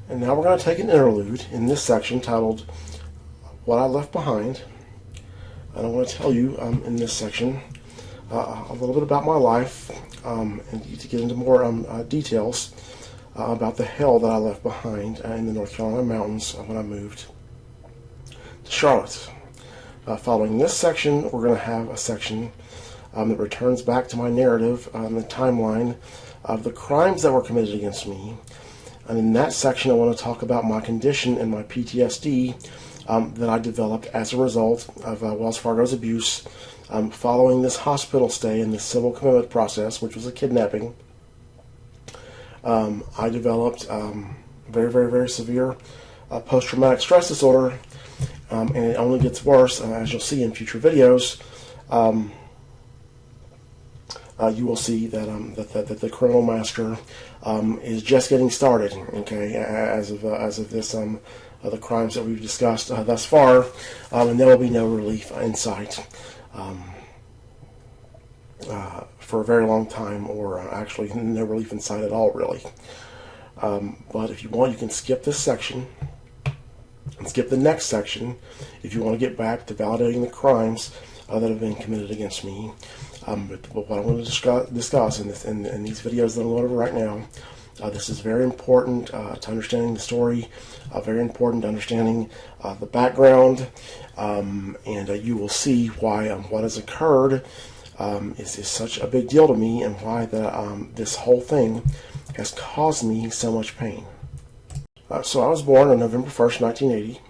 And now we're going to take an interlude in this section titled What I Left Behind. And I want to tell you in this section a little bit about my life and to get into more details about the hell that I left behind in the North Carolina mountains when I moved to Charlotte. Following this section, we're going to have a section that returns back to my narrative the timeline of the crimes that were committed against me. And in that section, I want to talk about my condition and my PTSD that I developed as a result of Wells Fargo's abuse following this hospital stay and this civil commitment process, which was a kidnapping. I developed very, very, very severe post-traumatic stress disorder, and it only gets worse, as you'll see in future videos. You will see that the criminal master is just getting started. Okay, as of this the crimes that we've discussed thus far, and there will be no relief in sight for a very long time, or actually no relief in sight at all, really. But if you want, you can skip this section and skip the next section if you want to get back to validating the crimes that have been committed against me. But what I want to discuss in these videos that I'm going over right now, this is very important to understanding the story, very important to understanding the background, and you will see why what has occurred is such a big deal to me, and why this whole thing has caused me so much pain. So I was born on November 1st, 1980,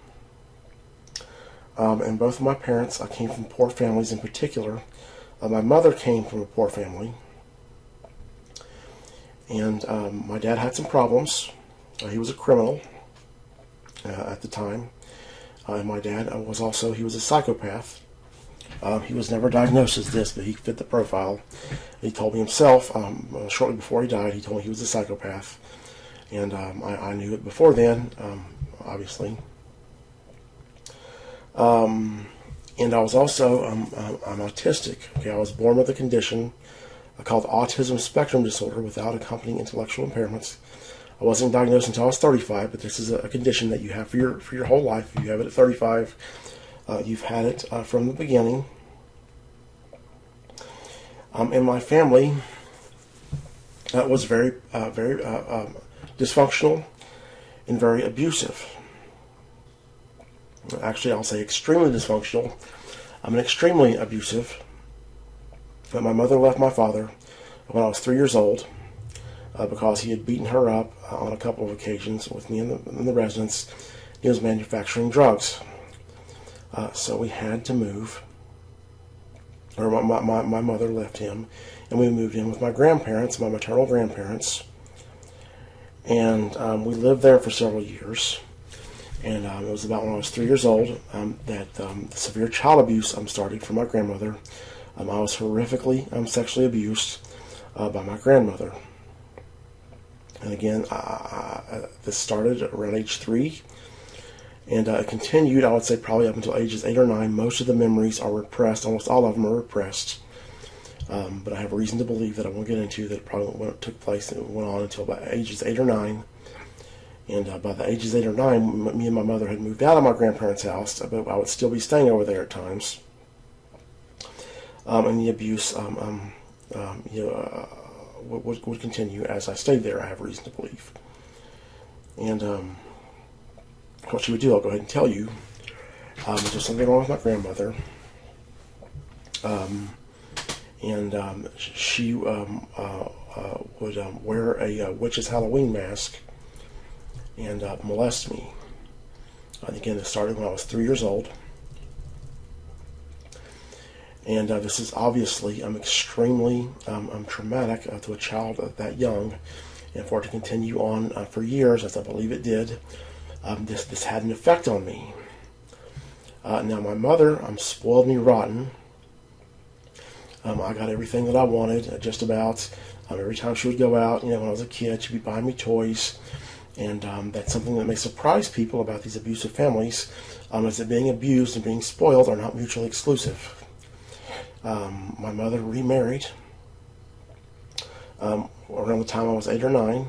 and both of my parents came from poor families. In particular, my mother came from a poor family, and my dad had some problems. He was a criminal at the time, and my dad he was a psychopath. He was never diagnosed as this, but he fit the profile. He told me himself, shortly before he died, he told me he was a psychopath, and I knew it before then, obviously. And I was also, I'm autistic. Okay, I was born with a condition called autism spectrum disorder without accompanying intellectual impairments. I wasn't diagnosed until I was 35, but this is a condition that you have for your whole life. If you have it at 35, you've had it from the beginning. And my family was very dysfunctional and very abusive. Actually, I'll say extremely dysfunctional. I'm extremely abusive. But my mother left my father when I was 3 years old because he had beaten her up on a couple of occasions with me in the residence. He was manufacturing drugs. So we had to move. Or my mother left him, and we moved in with my grandparents, my maternal grandparents. And we lived there for several years. And it was about when I was 3 years old that the severe child abuse started from my grandmother. I was horrifically sexually abused by my grandmother. And again, this started around age 3. And it continued, I would say, probably up until ages 8 or 9. Most of the memories are repressed. Almost all of them are repressed. But I have a reason to believe that I won't get into that probably took place and went on until about ages 8 or 9. And by the ages 8 or 9, me and my mother had moved out of my grandparents' house, but I would still be staying over there at times. And the abuse would continue as I stayed there, I have reason to believe. And what she would do, I'll go ahead and tell you. There's something wrong with my grandmother. She would wear a witch's Halloween mask and molest me. Again, this started when I was 3 years old. And this is obviously extremely traumatic to a child that young, and for it to continue on for years, as I believe it did. This had an effect on me. Now my mother spoiled me rotten. I got everything that I wanted, just about. Every time she would go out, when I was a kid, she'd be buying me toys. And that's something that may surprise people about these abusive families, is that being abused and being spoiled are not mutually exclusive. My mother remarried around the time I was 8 or 9.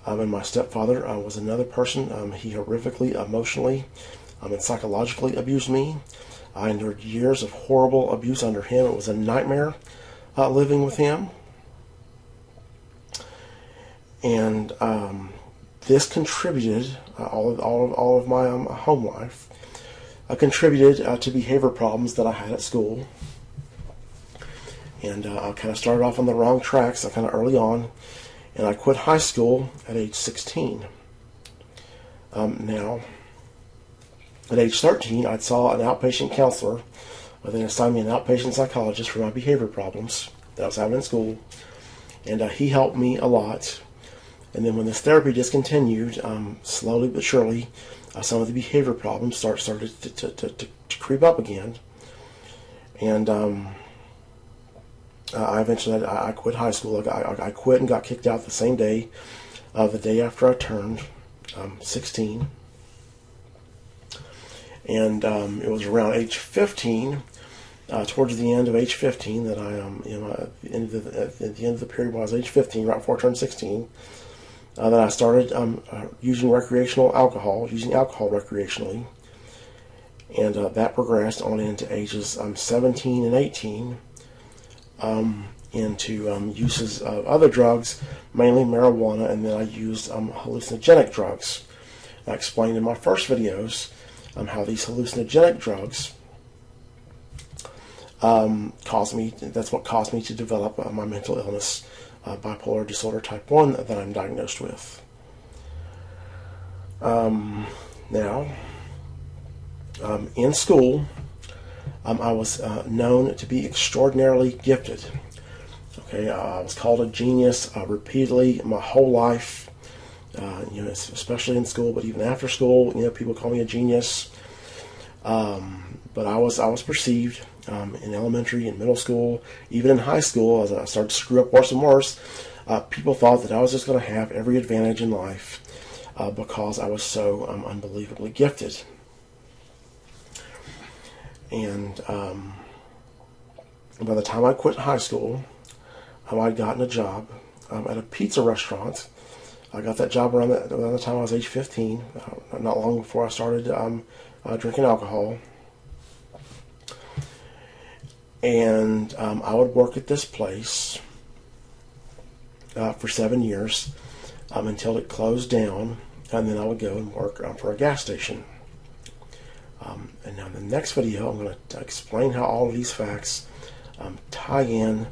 And my stepfather was another person. He horrifically, emotionally, and psychologically abused me. I endured years of horrible abuse under him. It was a nightmare living with him. And this contributed, all of my home life, contributed to behavior problems that I had at school. And I kind of started off on the wrong tracks kind of early on, and I quit high school at age 16. Now, at age 13, I saw an outpatient counselor. They assigned me an outpatient psychologist for my behavior problems that I was having in school, and he helped me a lot. And then when this therapy discontinued, slowly but surely, some of the behavior problems started to creep up again. And I eventually I quit high school. I quit and got kicked out the same day, the day after I turned 16. And it was around age 15, towards the end of age 15, that I, at the end of the period when I was age 15, right before I turned 16, that I started using alcohol recreationally. And that progressed on into ages 17 and 18, into uses of other drugs, mainly marijuana, and then I used hallucinogenic drugs. I explained in my first videos how these hallucinogenic drugs that's what caused me to develop my mental illness, bipolar disorder type 1, that I'm diagnosed with. Now, in school, I was known to be extraordinarily gifted. Okay, I was called a genius repeatedly my whole life, especially in school, but even after school, people call me a genius. But I was perceived in elementary and middle school, even in high school, as I started to screw up worse and worse. People thought that I was just going to have every advantage in life because I was so unbelievably gifted. And by the time I quit high school, I'd gotten a job at a pizza restaurant. I got that job around the time I was age 15, not long before I started drinking alcohol. And I would work at this place for 7 years until it closed down, and then I would go and work for a gas station. And now in the next video, I'm going to explain how all of these facts tie in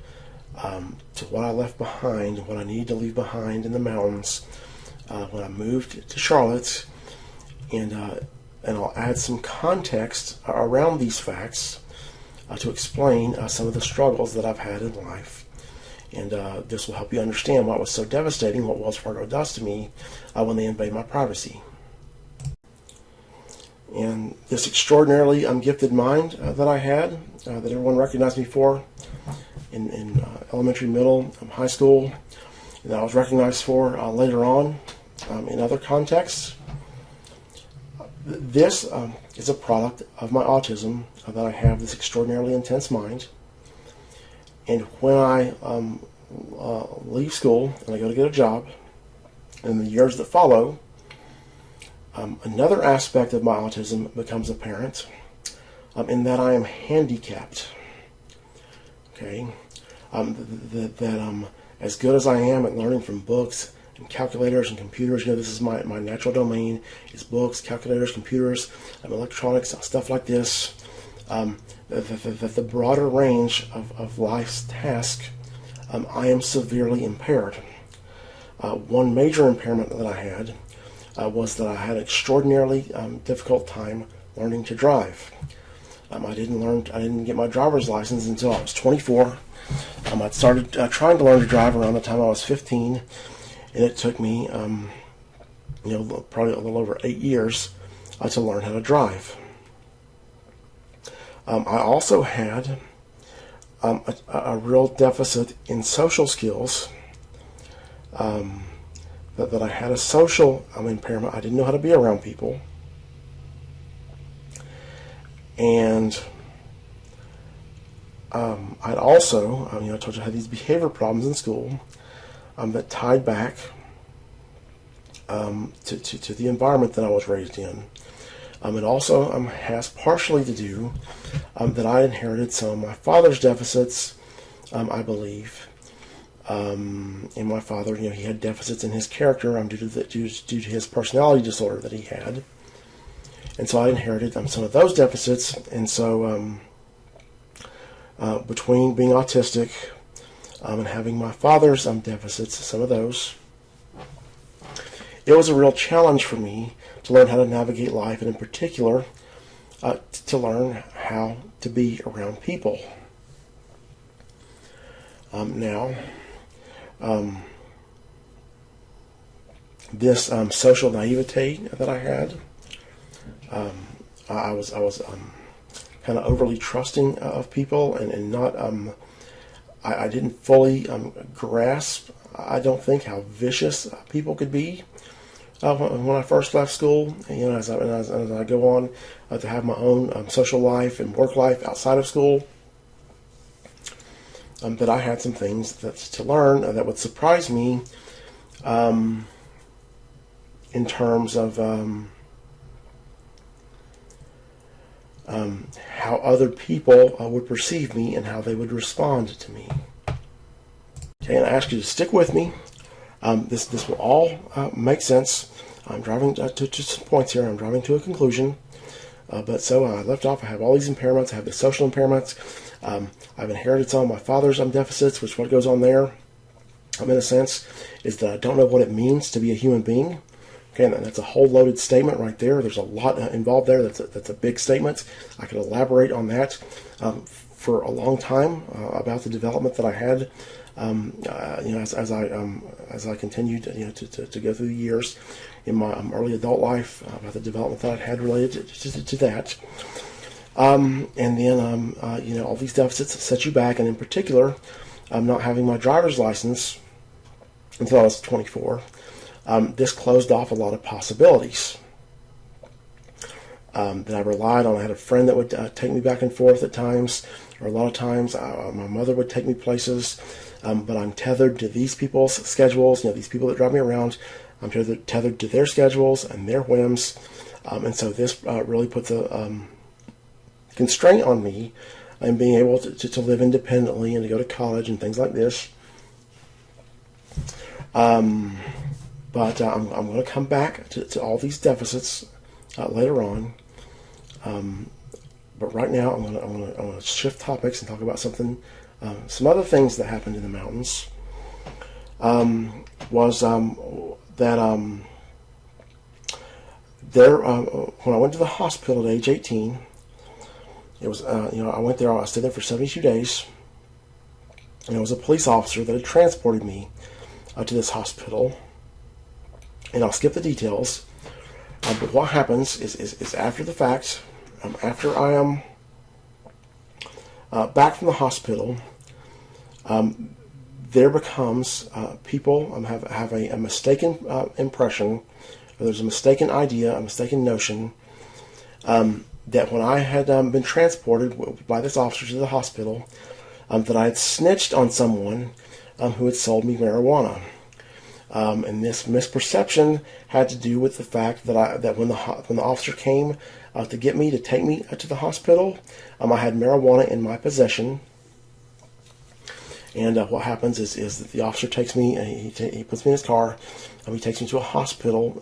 to what I left behind, what I needed to leave behind in the mountains when I moved to Charlotte, and I'll add some context around these facts to explain some of the struggles that I've had in life. And this will help you understand why it was so devastating what Wells Fargo does to me when they invade my privacy. And this extraordinarily gifted mind that I had, that everyone recognized me for in elementary, middle, high school, and that I was recognized for later on in other contexts. This is a product of my autism, that I have this extraordinarily intense mind. And when I leave school and I go to get a job, in the years that follow, another aspect of my autism becomes apparent, in that I am handicapped. Okay, that as good as I am at learning from books and calculators and computers, this is my natural domain, is books, calculators, computers, electronics, stuff like this. The broader range of life's tasks, I am severely impaired. One major impairment that I had was that I had an extraordinarily difficult time learning to drive. I didn't get my driver's license until I was 24. I started trying to learn to drive around the time I was 15, and it took me, probably a little over 8 years to learn how to drive. I also had a real deficit in social skills. That I had a social impairment. I didn't know how to be around people. And I'd also, I told you I had these behavior problems in school that tied back to the environment that I was raised in. It also has partially to do that I inherited some of my father's deficits, I believe. And my father, he had deficits in his character due to his personality disorder that he had. And so I inherited some of those deficits. And so between being autistic and having my father's deficits, some of those, it was a real challenge for me to learn how to navigate life, and in particular, to learn how to be around people. This social naivete that I had, I was kind of overly trusting of people, and not I didn't fully grasp, I don't think, how vicious people could be. When I first left school, as I go on to have my own social life and work life outside of school, that I had some things to learn that would surprise me in terms of how other people would perceive me and how they would respond to me. Okay, and I ask you to stick with me. This will all make sense. I'm driving to some points here. I'm driving to a conclusion. But so I left off. I have all these impairments. I have the social impairments. I've inherited some of my father's deficits, which what goes on there, in a sense, is that I don't know what it means to be a human being. Okay, and that's a whole loaded statement right there. There's a lot involved there. That's a big statement. I could elaborate on that for a long time about the development that I had. As I continued, to go through the years in my early adult life, about the development that I had related to that, and then all these deficits set you back, and in particular, not having my driver's license until I was 24. This closed off a lot of possibilities that I relied on. I had a friend that would take me back and forth at times, or a lot of times my mother would take me places. But I'm tethered to these people's schedules, these people that drive me around. I'm tethered to their schedules and their whims. And so this really puts a constraint on me in being able to live independently and to go to college and things like this. But I'm going to come back to all these deficits later on. But right now I'm going to shift topics and talk about something. Some other things that happened in the mountains was that when I went to the hospital at age 18, it was I stayed there for 72 days, and it was a police officer that had transported me to this hospital. And I'll skip the details, but what happens is after the fact, after I am back from the hospital, there becomes people have a mistaken impression, or there's a mistaken idea, a mistaken notion that when I had been transported by this officer to the hospital, that I had snitched on someone who had sold me marijuana. And this misperception had to do with the fact that when the officer came to get me, to take me to the hospital, I had marijuana in my possession. And what happens is that the officer takes me, he puts me in his car, he takes me to a hospital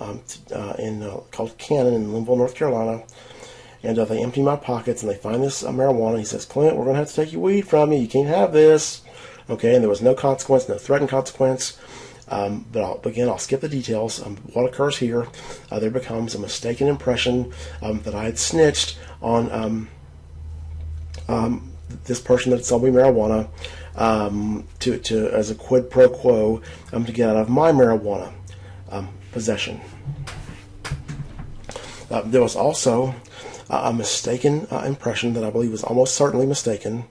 called Cannon in Linville, North Carolina. And they empty my pockets and they find this marijuana. He says, "Clint, we're going to have to take your weed from you. You can't have this." Okay, and there was no consequence, no threatened consequence. But I'll skip the details. What occurs here, there becomes a mistaken impression that I had snitched on this person that sold me marijuana to as a quid pro quo to get out of my marijuana possession. There was also a mistaken impression that I believe was almost certainly mistaken,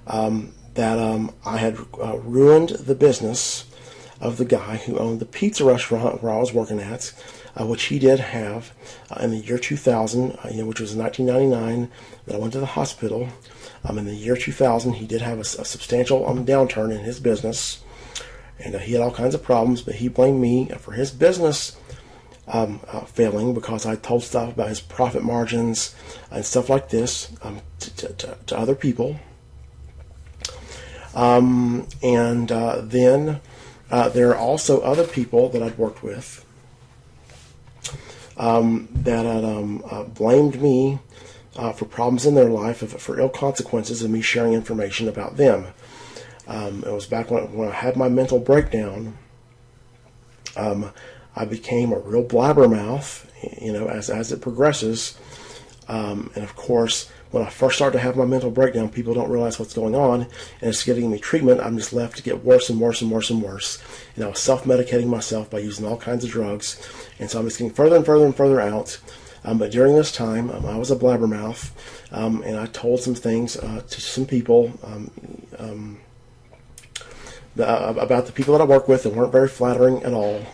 that I had ruined the business of the guy who owned the pizza restaurant where I was working at, which he did have in the year 2000, which was 1999 that I went to the hospital. In the year 2000, he did have a substantial downturn in his business, and he had all kinds of problems, but he blamed me for his business failing because I told stuff about his profit margins and stuff like this to other people. Then there are also other people that I'd worked with that had blamed me for problems in their life, for ill consequences of me sharing information about them. It was back when I had my mental breakdown. I became a real blabbermouth, as it progresses. And of course, when I first start to have my mental breakdown, people don't realize what's going on, and it's giving me treatment. I'm just left to get worse and worse and worse and worse. I was self-medicating myself by using all kinds of drugs, and so I'm just getting further and further and further out. But during this time, I was a blabbermouth, and I told some things to some people about the people that I work with that weren't very flattering at all.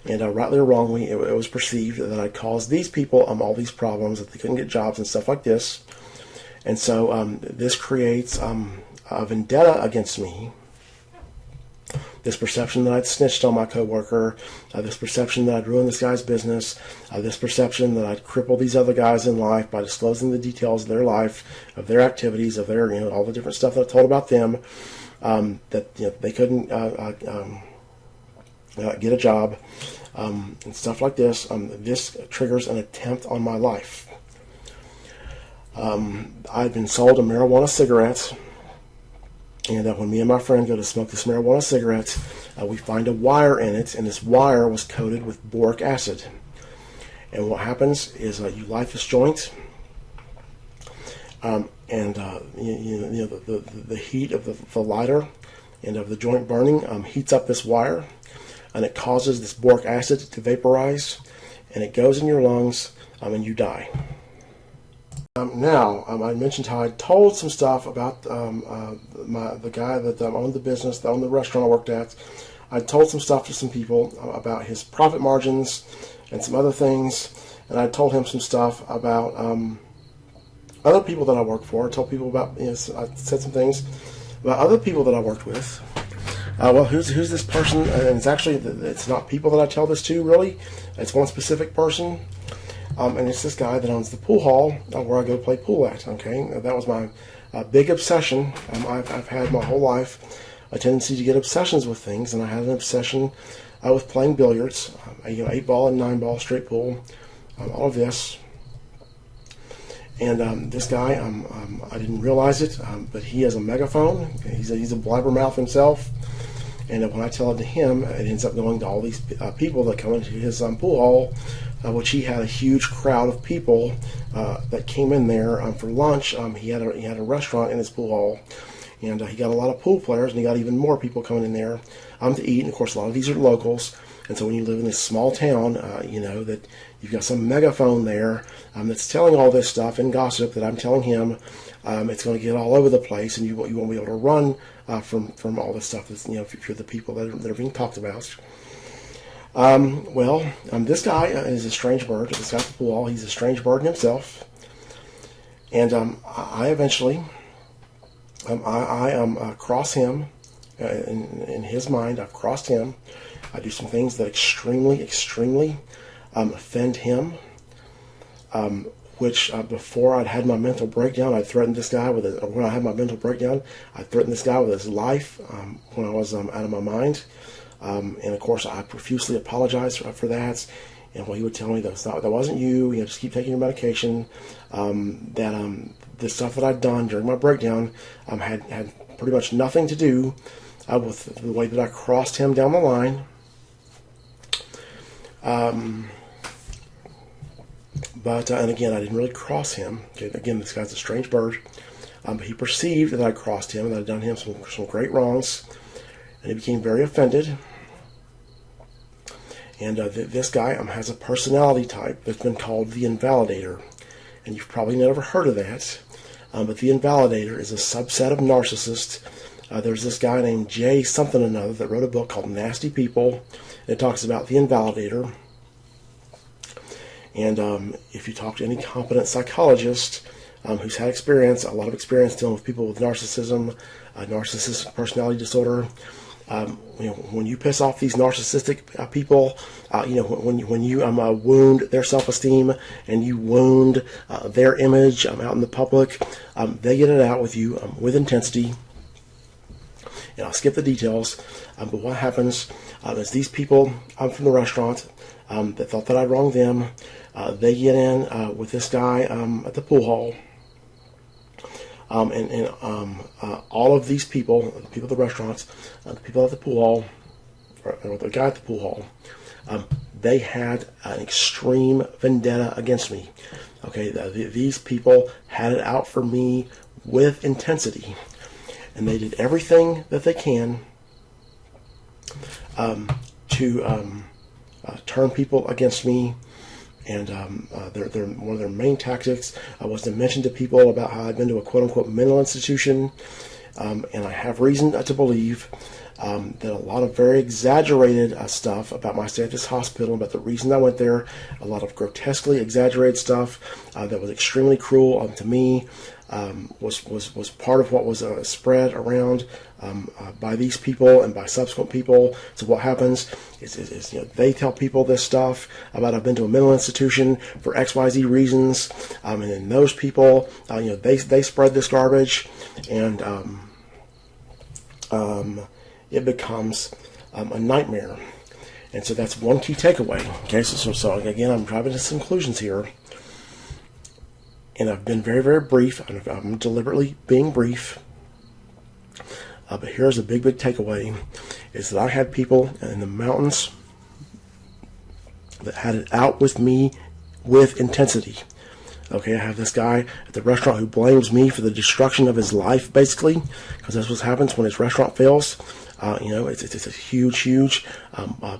And rightly or wrongly, it was perceived that I caused these people all these problems, that they couldn't get jobs and stuff like this. And so this creates a vendetta against me. This perception that I'd snitched on my coworker, this perception that I'd ruined this guy's business, this perception that I'd crippled these other guys in life by disclosing the details of their life, of their activities, of their, all the different stuff that I told about them, that they couldn't get a job, and stuff like this. This triggers an attempt on my life. I'd been sold a marijuana cigarette, and when me and my friend go to smoke this marijuana cigarette, we find a wire in it, and this wire was coated with boric acid. And what happens is you light this joint, and the heat of the lighter and of the joint burning heats up this wire, and it causes this boric acid to vaporize, and it goes in your lungs, and you die. Now, I mentioned how I told some stuff about the guy that owned the business, that owned the restaurant I worked at. I told some stuff to some people about his profit margins and some other things, and I told him some stuff about other people that I worked for. I told people about, I said some things about other people that I worked with. Well, who's this person? And it's not people that I tell this to, really. It's one specific person. And it's this guy that owns the pool hall where I go play pool at. Okay, that was my big obsession. I've had my whole life a tendency to get obsessions with things, and I had an obsession with playing billiards, 8-ball and 9-ball straight pool, all of this. And this guy, I didn't realize it, but he has a megaphone. He's a blabbermouth himself. And when I tell it to him, it ends up going to all these people that come into his pool hall, which he had a huge crowd of people that came in there for lunch. He had a restaurant in his pool hall, and he got a lot of pool players, and he got even more people coming in there to eat. And of course, a lot of these are locals. And so when you live in this small town, that you've got some megaphone there that's telling all this stuff and gossip that I'm telling him. It's going to get all over the place, and you won't be able to run from all this stuff. That's, if you're the people that are being talked about. This guy is a strange bird. This guy at the pool hall, he's a strange bird in himself. And I eventually, I cross him. In his mind, I've crossed him. I do some things that extremely, extremely offend him. Which before I'd had my mental breakdown, I threatened this guy when I had my mental breakdown, I threatened this guy with his life when I was out of my mind. And of course, I profusely apologized for that. And he would tell me that wasn't you. Just keep taking your medication. The stuff that I'd done during my breakdown had pretty much nothing to do with the way that I crossed him down the line. And again, I didn't really cross him. Okay, again, this guy's a strange bird. But he perceived that I crossed him and that I'd done him some great wrongs. And he became very offended. And this guy has a personality type that's been called the Invalidator. And you've probably never heard of that. But the Invalidator is a subset of narcissists. There's this guy named Jay something or another that wrote a book called Nasty People. And it talks about the Invalidator. And if you talk to any competent psychologist who's had a lot of experience dealing with people with narcissism, narcissistic personality disorder, When you piss off these narcissistic people, when you wound their self-esteem and you wound their image out in the public, they get it out with you with intensity. And I'll skip the details, but what happens is these people from the restaurant that thought that I wronged them, they get in with this guy at the pool hall. And all of these people, the people at the restaurants, the people at the pool hall, or the guy at the pool hall, they had an extreme vendetta against me. Okay, these people had it out for me with intensity. And they did everything that they can to turn people against me. And one of their main tactics was to mention to people about how I'd been to a quote-unquote mental institution. And I have reason to believe that a lot of very exaggerated stuff about my stay at this hospital, about the reason I went there, a lot of grotesquely exaggerated stuff that was extremely cruel to me, was part of what was spread around by these people and by subsequent people. So what happens is they tell people this stuff about I've been to a mental institution for XYZ reasons, and then those people they spread this garbage, and it becomes a nightmare. And so that's one key takeaway. Okay, so again, I'm driving to some conclusions here. And I've been very, very brief. I'm deliberately being brief. But here's a big, big takeaway, is that I had people in the mountains that had it out with me with intensity. Okay, I have this guy at the restaurant who blames me for the destruction of his life, basically, because that's what happens when his restaurant fails. It's a huge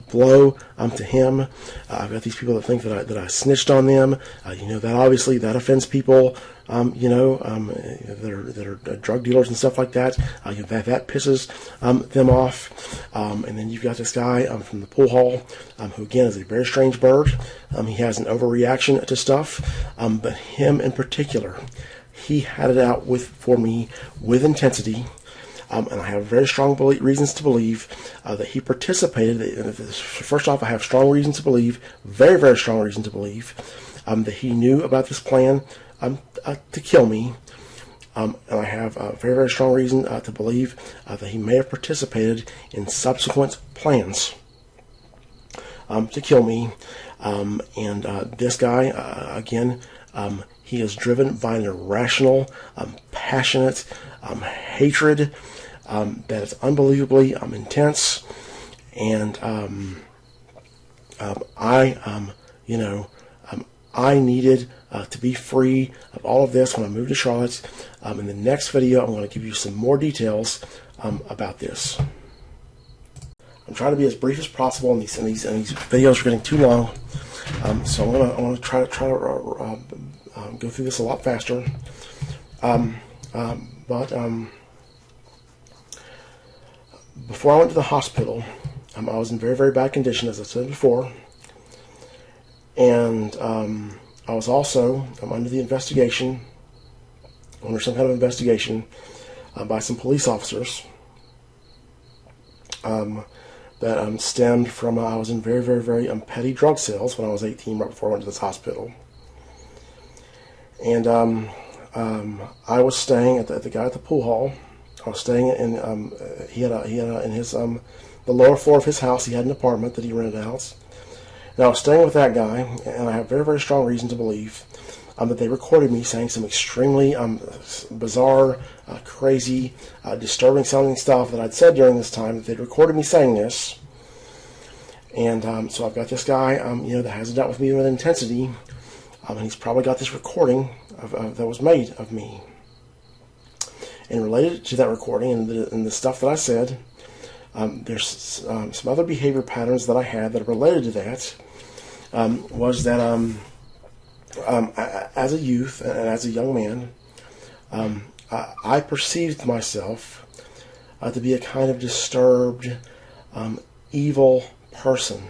blow to him. I've got these people that think that I snitched on them. That obviously that offends people. That are drug dealers and stuff like that. That pisses them off. And then you've got this guy from the pool hall, who again is a very strange bird. He has an overreaction to stuff, but him in particular, he had it out for me with intensity. And I have very strong reasons to believe that he participated. First off, I have strong reasons to believe, very, very strong reason to believe, that he knew about this plan to kill me. And I have a very, very strong reason to believe that he may have participated in subsequent plans to kill me. And this guy, again, he is driven by an irrational, passionate hatred that is unbelievably intense. And I needed to be free of all of this when I moved to Charlotte. In the next video, I'm going to give you some more details about this. I'm trying to be as brief as possible, and these videos are getting too long. So I'm going to try to go through this a lot faster. But before I went to the hospital, I was in very, very bad condition, as I said before. And I was also under the investigation, under some kind of investigation by some police officers that stemmed from I was in very, very, very petty drug sales when I was 18, right before I went to this hospital. And I was staying at the guy at the pool hall. I was staying in he had in his the lower floor of his house. He had an apartment that he rented out. And I was staying with that guy, and I have very, very strong reason to believe that they recorded me saying some extremely bizarre, crazy, disturbing sounding stuff that I'd said during this time. That they'd recorded me saying this. And so I've got this guy, that has it out with me with intensity. And he's probably got this recording that was made of me. And related to that recording and the stuff that I said, there's some other behavior patterns that I had that are related to that. Was that as a youth and as a young man, I perceived myself to be a kind of disturbed, evil person.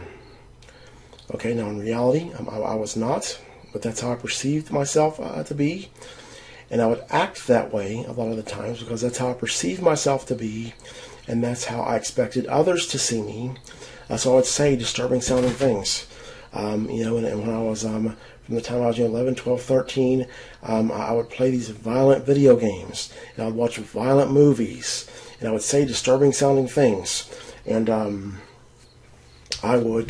Okay, now in reality, I was not. But that's how I perceived myself to be. And I would act that way a lot of the times because that's how I perceived myself to be. and that's how I expected others to see me. So I would say disturbing sounding things. And when I was, from the time I was 11, 12, 13, I would play these violent video games, and I would watch violent movies, and I would say disturbing sounding things. And I would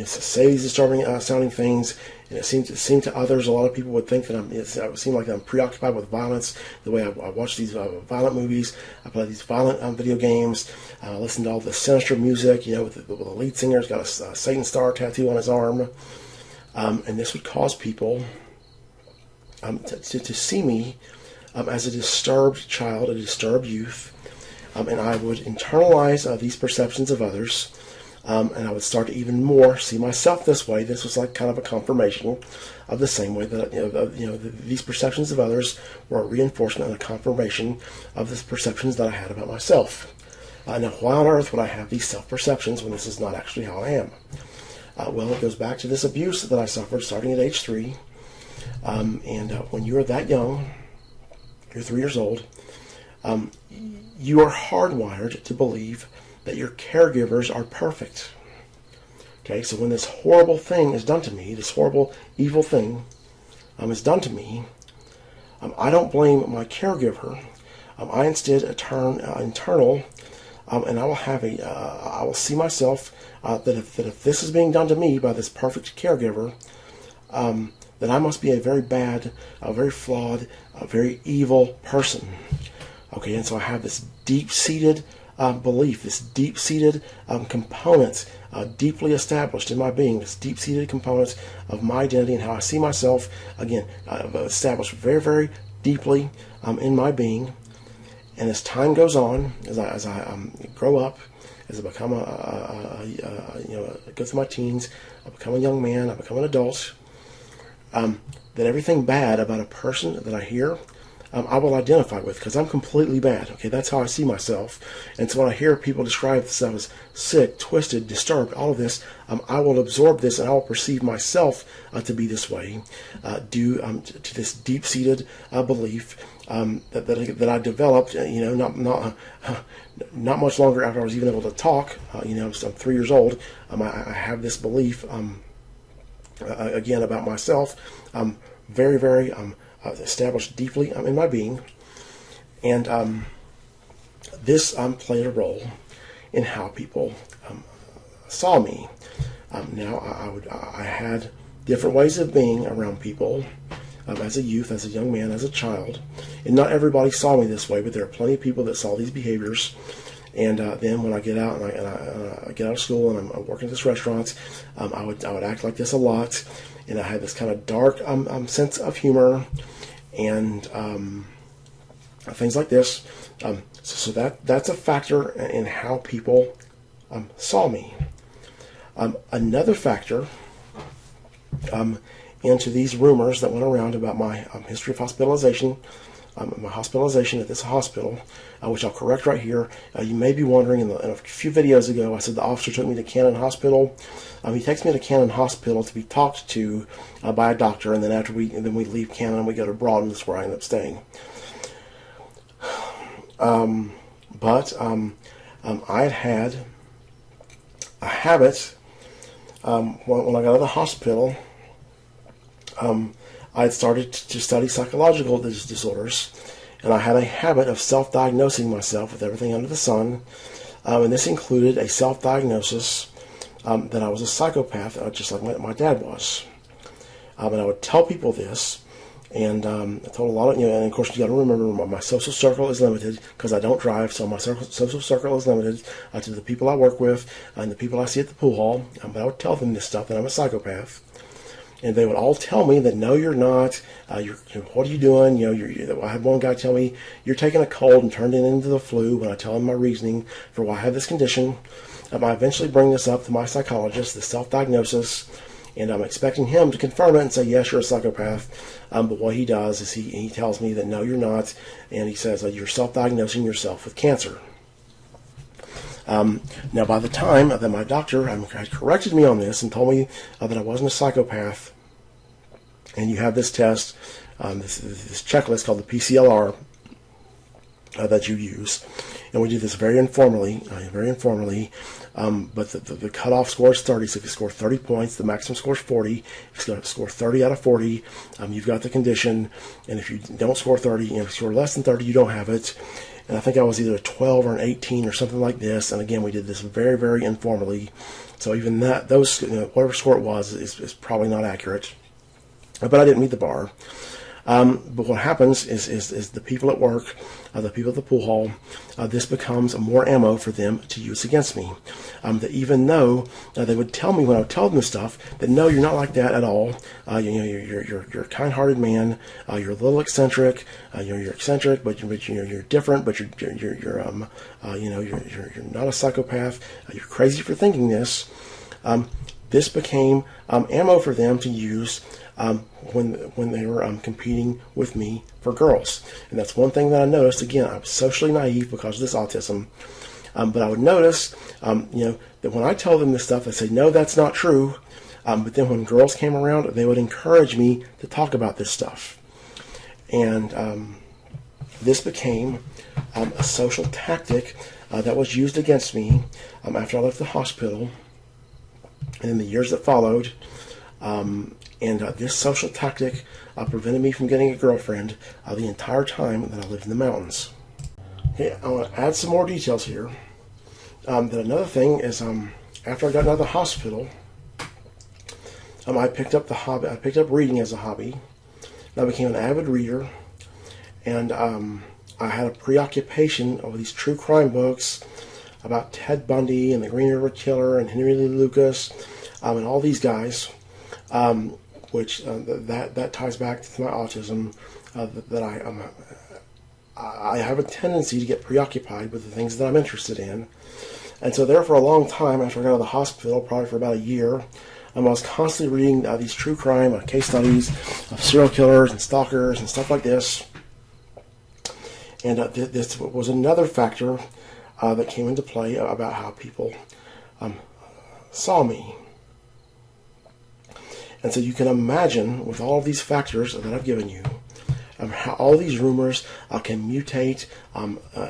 say these disturbing sounding things, and it seemed to others, a lot of people would think that it seemed like I'm preoccupied with violence. The way I watch these violent movies, I play these violent video games, listen to all the sinister music, with the lead singer's got a Satan star tattoo on his arm, and this would cause people to see me as a disturbed child, a disturbed youth, and I would internalize these perceptions of others. And I would start to even more see myself this way. This was like kind of a confirmation of the same way that these perceptions of others were a reinforcement and a confirmation of the perceptions that I had about myself. Now, why on earth would I have these self-perceptions when this is not actually how I am? Well, it goes back to this abuse that I suffered starting at age 3. And when you are that young, you're 3 years old, you are hardwired to believe that your caregivers are perfect. Okay, so when this horrible thing is done to me, this horrible, evil thing is done to me, I don't blame my caregiver. I instead turn internal, and I will have I will see myself that if this is being done to me by this perfect caregiver, then I must be a very bad, a very flawed, a very evil person. Okay, and so I have this deep-seated belief, this deep-seated component, deeply established in my being, this deep-seated component of my identity and how I see myself, again, established very, very deeply in my being. And as time goes on, as I grow up, as I become go through my teens, I become a young man, I become an adult, that everything bad about a person that I hear, I will identify with, because I'm completely bad. Okay, that's how I see myself. And so when I hear people describe themselves as sick, twisted, disturbed, all of this, I will absorb this and I will perceive myself to be this way, due to this deep-seated belief that I developed. Not much longer after I was even able to talk. I'm 3 years old. I have this belief again about myself. Very, very established deeply in my being, and this played a role in how people saw me. Now I had different ways of being around people as a youth, as a young man, as a child, and not everybody saw me this way, but there are plenty of people that saw these behaviors. And then when I get out and I get out of school and I'm working at this restaurant, I would act like this a lot, and I had this kind of dark sense of humor and things like this. So that's a factor in how people saw me. Another factor into these rumors that went around about my history of hospitalization. My hospitalization at this hospital, which I'll correct right here. You may be wondering, in a few videos ago, I said the officer took me to Cannon Hospital. He takes me to Cannon Hospital to be talked to by a doctor, and then after we leave Cannon, we go to Broughton. That's where I end up staying. But I had a habit when I got out of the hospital. I had started to study psychological disorders, and I had a habit of self-diagnosing myself with everything under the sun, and this included a self-diagnosis that I was a psychopath, just like my dad was. And I would tell people this, and I told a lot of, and of course you got to remember my social circle is limited because I don't drive, so my social circle is limited to the people I work with and the people I see at the pool hall, but I would tell them this stuff, that I'm a psychopath. And they would all tell me that, no, you're not. What are you doing? I had one guy tell me, you're taking a cold and turned it into the flu. When I tell him my reasoning for why I have this condition, I eventually bring this up to my psychologist, the self-diagnosis, and I'm expecting him to confirm it and say, yes, you're a psychopath. But what he does is he tells me that, no, you're not. And he says, you're self-diagnosing yourself with cancer. Now, by the time that my doctor had corrected me on this and told me that I wasn't a psychopath, and you have this test, this checklist called the PCLR that you use. And we do this very informally, but the cutoff score is 30. So if you score 30 points, the maximum score is 40. If you score 30 out of 40, you've got the condition. And if you don't score 30, if you score less than 30, you don't have it. And I think I was either a 12 or an 18 or something like this. And again, we did this very, very informally. So even whatever score it was is probably not accurate. But I didn't meet the bar. But what happens is the people at work, the people at the pool hall, this becomes more ammo for them to use against me. That even though they would tell me when I would tell them this stuff, that no, you're not like that at all. You're a kind-hearted man. You're a little eccentric. You're eccentric, but you're different. But you're not a psychopath. You're crazy for thinking this. This became ammo for them to use when they were competing with me for girls. And that's one thing that I noticed. Again, I was socially naive because of this autism. But I would notice, that when I tell them this stuff, they say, no, that's not true. But then when girls came around, they would encourage me to talk about this stuff. And this became a social tactic that was used against me after I left the hospital and in the years that followed. And this social tactic prevented me from getting a girlfriend the entire time that I lived in the mountains. Okay, I want to add some more details here. That another thing is, after I got out of the hospital, I picked up the hobby. I picked up reading as a hobby. And I became an avid reader, and I had a preoccupation with these true crime books about Ted Bundy and the Green River Killer and Henry Lee Lucas and all these guys. Which that ties back to my autism, that I have a tendency to get preoccupied with the things that I'm interested in. And so there for a long time, after I got out of the hospital, probably for about a year, I was constantly reading these true crime case studies of serial killers and stalkers and stuff like this. And this was another factor that came into play about how people saw me. And so you can imagine, with all of these factors that I've given you, how all these rumors can mutate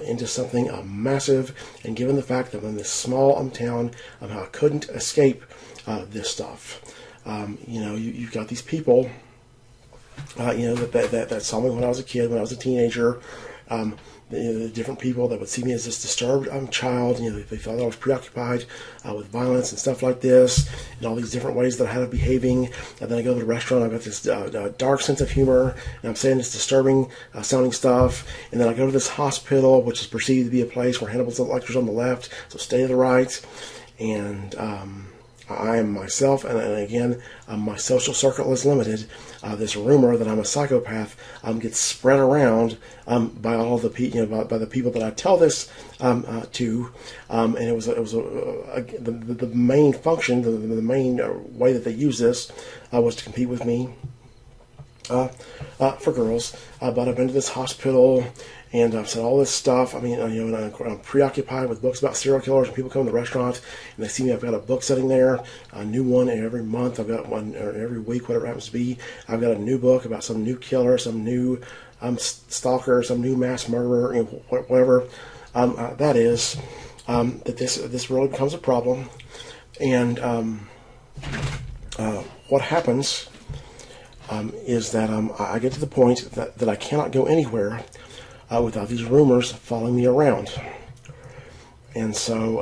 into something massive. And given the fact that I'm in this small town, how I couldn't escape this stuff. You've got these people, that saw me when I was a kid, when I was a teenager. The different people that would see me as this disturbed child. They felt I was preoccupied with violence and stuff like this, and all these different ways that I had of behaving. And then I go to the restaurant, I've got this dark sense of humor, and I'm saying this disturbing sounding stuff. And then I go to this hospital, which is perceived to be a place where Hannibal Lecter's on the left, so stay to the right. And I am myself, and again, my social circle is limited. This rumor that I'm a psychopath gets spread around by all the by the people that I tell this to, and it was the main function, the main way that they use this was to compete with me for girls. But I've been to this hospital. And I've said all this stuff. And I'm preoccupied with books about serial killers. And people come to the restaurant and they see me. I've got a book sitting there, a new one every month. I've got one or every week, whatever it happens to be. I've got a new book about some new killer, some new stalker, some new mass murderer, whatever that is. That this really becomes a problem. And what happens is that I get to the point that I cannot go anywhere without these rumors following me around. And so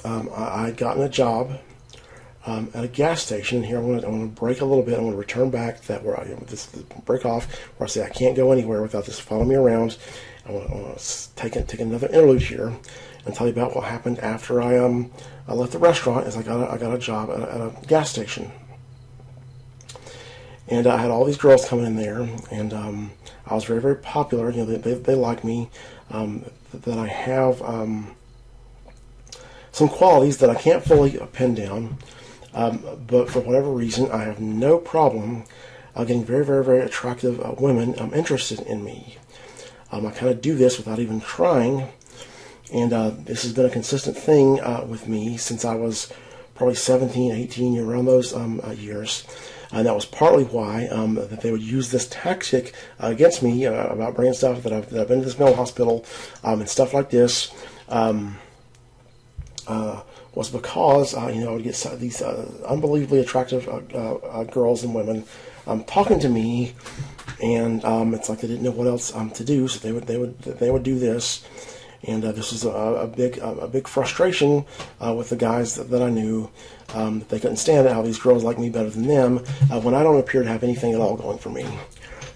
I'd gotten a job at a gas station. Here I want to break a little bit. I want to return back to that where this break off, where I say I can't go anywhere without this following me around. I want to take another interlude here and tell you about what happened after I left the restaurant. Is I got a job at a gas station. And I had all these girls coming in there, and I was very, very popular. They like me. That I have some qualities that I can't fully pin down, but for whatever reason, I have no problem getting very, very, very attractive women interested in me. I kind of do this without even trying, and this has been a consistent thing with me since I was probably 17, 18, around those years. And that was partly why that they would use this tactic against me about bringing stuff that I've been to this mental hospital and stuff like this. Was because I would get these unbelievably attractive girls and women talking to me, and it's like they didn't know what else to do, so they would do this, and this was a big frustration with the guys that I knew, that they couldn't stand it how these girls like me better than them when I don't appear to have anything at all going for me.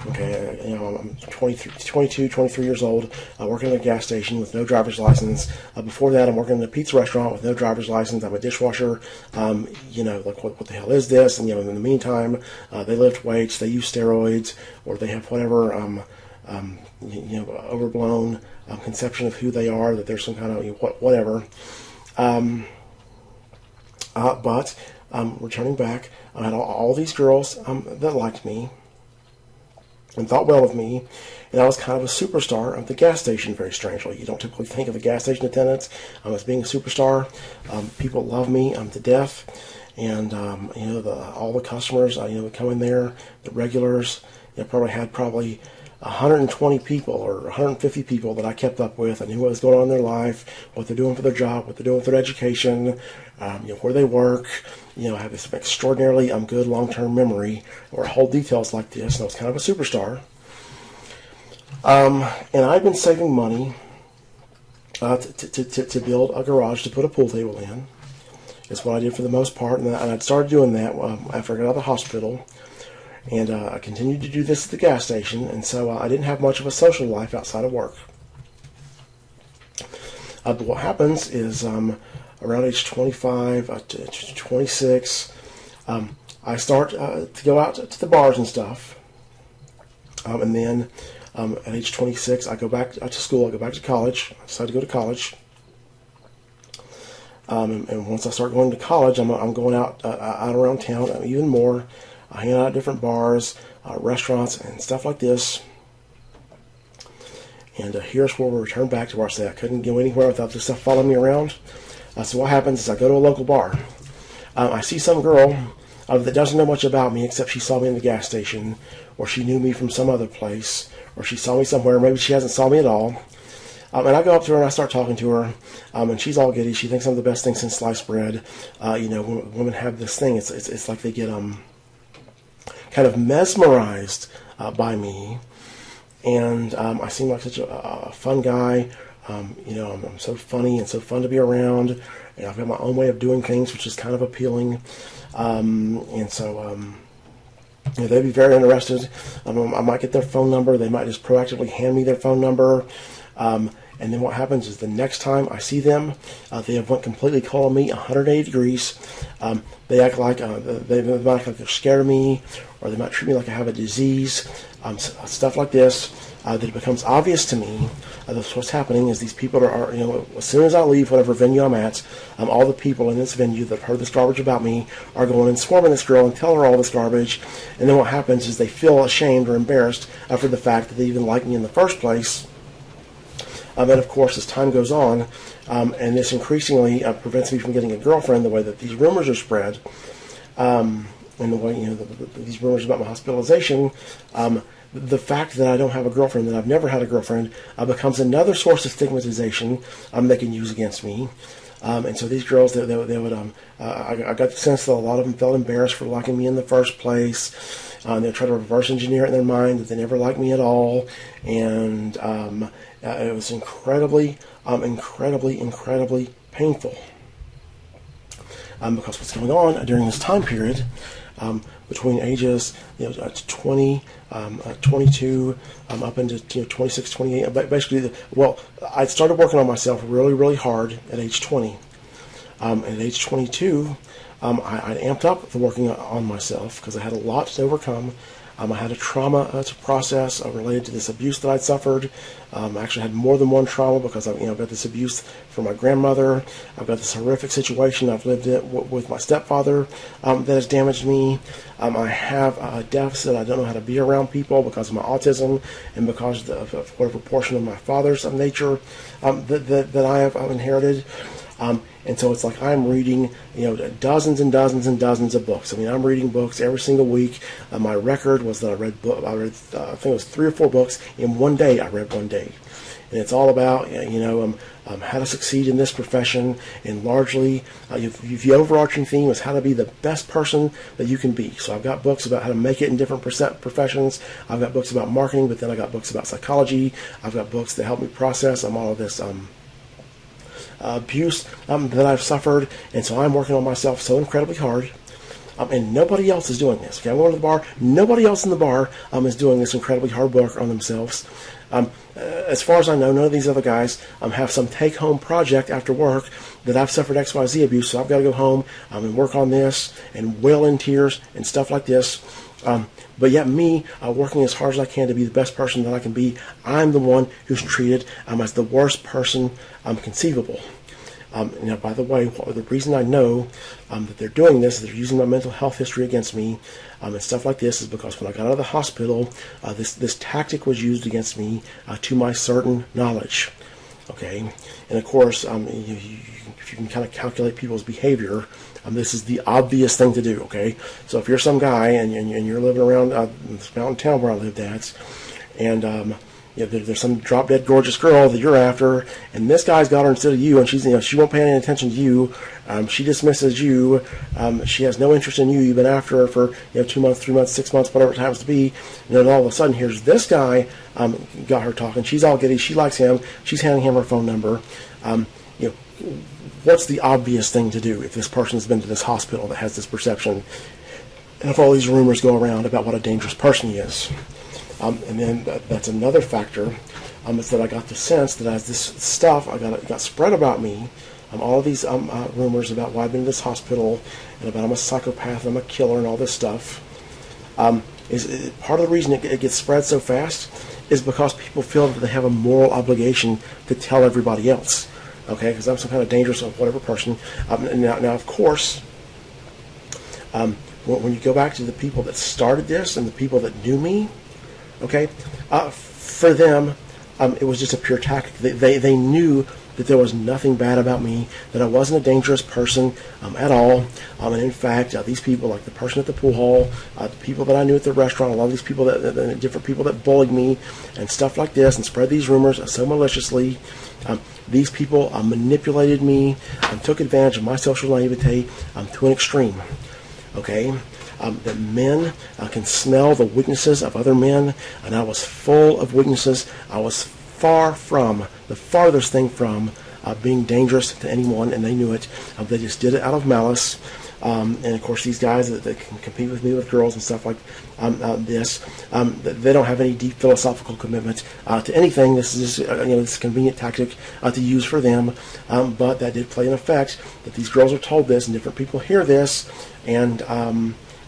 Okay, I'm 22, 23 years old, working at a gas station with no driver's license. Before that, I'm working in a pizza restaurant with no driver's license. I'm a dishwasher. Like what the hell is this? And in the meantime, they lift weights, they use steroids, or they have whatever overblown conception of who they are, that they're some kind of whatever. But returning back, I had all these girls that liked me and thought well of me, and I was kind of a superstar at the gas station, very strangely. You don't typically think of the gas station attendants as being a superstar. People love me to death, and all the customers would come in there, the regulars. Probably had 120 people or 150 people that I kept up with. I knew what was going on in their life, what they're doing for their job, what they're doing for their education, where they work. I have this extraordinarily good long-term memory or hold details like this, and I was kind of a superstar. And I'd been saving money to build a garage to put a pool table in. It's what I did for the most part, and I'd started doing that after I got out of the hospital. And I continued to do this at the gas station, and so I didn't have much of a social life outside of work. But what happens is around age 25 to 26, I start to go out to the bars and stuff. And then at age 26, I go back to school. I go back to college. I decide to go to college. And once I start going to college, I'm going out around town even more. I hang out at different bars, restaurants, and stuff like this. And here's where we return back to where I say I couldn't go anywhere without this stuff following me around. So what happens is I go to a local bar. I see some girl that doesn't know much about me except she saw me in the gas station, or she knew me from some other place, or she saw me somewhere. Maybe she hasn't saw me at all. And I go up to her and I start talking to her, and she's all giddy. She thinks I'm the best thing since sliced bread. Women have this thing. It's like they get kind of mesmerized by me, and I seem like such a fun guy. I'm so funny and so fun to be around, and I've got my own way of doing things, which is kind of appealing. And so they'd be very interested. I might get their phone number. They might just proactively hand me their phone number. And then what happens is the next time I see them, they have went completely cold on me, 180 degrees. They act like they might act like they're scared of me, or they might treat me like I have a disease, stuff like this. That it becomes obvious to me that's what's happening is these people are, as soon as I leave whatever venue I'm at, all the people in this venue that heard this garbage about me are going and swarming this girl and tell her all this garbage. And then what happens is they feel ashamed or embarrassed for the fact that they even like me in the first place. And of course, as time goes on, and this increasingly prevents me from getting a girlfriend, the way that these rumors are spread, and the way these rumors about my hospitalization, the fact that I don't have a girlfriend, that I've never had a girlfriend, becomes another source of stigmatization they can use against me. And so these girls, they would, I got the sense that a lot of them felt embarrassed for liking me in the first place. They try to reverse engineer it in their mind that they never liked me at all. And it was incredibly painful. Because what's going on during this time period, between ages 20, 22, up into 26, 28. Basically, I started working on myself really hard at age 20. At age 22, I amped up the working on myself because I had a lot to overcome. I had a trauma to process related to this abuse that I'd suffered. I actually had more than one trauma because I've got this abuse from my grandmother. I've got this horrific situation I've lived in with my stepfather that has damaged me. I have a deficit. I don't know how to be around people because of my autism and because of whatever portion of my father's nature that I have inherited. And so it's like I'm reading, dozens and dozens and dozens of books. I mean, I'm reading books every single week. My record was that I read I think it was 3 or 4 books in one day. I read one day. And it's all about, how to succeed in this profession. And largely, the overarching theme is how to be the best person that you can be. So I've got books about how to make it in different professions. I've got books about marketing, but then I got books about psychology. I've got books that help me process all of this abuse that I've suffered. And so I'm working on myself so incredibly hard. And nobody else is doing this. Okay, I'm going to the bar. Nobody else in the bar is doing this incredibly hard work on themselves. As far as I know, none of these other guys have some take-home project after work that I've suffered XYZ abuse, so I've got to go home and work on this and wail in tears and stuff like this. But yet me, working as hard as I can to be the best person that I can be, I'm the one who's treated as the worst person conceivable. Now, by the way, the reason I know that they're doing this, they're using my mental health history against me and stuff like this, is because when I got out of the hospital, this tactic was used against me to my certain knowledge. Okay, and of course, if you can kind of calculate people's behavior, this is the obvious thing to do. Okay, so if you're some guy and you're living around this mountain town where I lived at, and there's some drop dead gorgeous girl that you're after, and this guy's got her instead of you, and she won't pay any attention to you. She dismisses you. She has no interest in you. You've been after her for 2 months, 3 months, 6 months, whatever it happens to be. And then all of a sudden, here's this guy got her talking. She's all giddy. She likes him. She's handing him her phone number. What's the obvious thing to do if this person's been to this hospital that has this perception, and if all these rumors go around about what a dangerous person he is? And then that's another factor, is that I got the sense that as this stuff got spread about me, all of these rumors about why I've been in this hospital and about I'm a psychopath and I'm a killer and all this stuff, is part of the reason it gets spread so fast is because people feel that they have a moral obligation to tell everybody else. Okay, because I'm some kind of dangerous or whatever person. Now, of course, when you go back to the people that started this and the people that knew me, okay, for them, it was just a pure tactic. They knew that there was nothing bad about me, that I wasn't a dangerous person at all. And in fact, these people, like the person at the pool hall, the people that I knew at the restaurant, a lot of these people, different people that bullied me and stuff like this and spread these rumors so maliciously, these people manipulated me, took advantage of my social naivete to an extreme. Okay? That men can smell the weaknesses of other men, and I was full of weaknesses. I was far from, the farthest thing from being dangerous to anyone, and they knew it. They just did it out of malice. And of course, these guys that can compete with me with girls and stuff like this, they don't have any deep philosophical commitment to anything. This is just, this convenient tactic to use for them. But that did play an effect. That these girls are told this, and different people hear this, and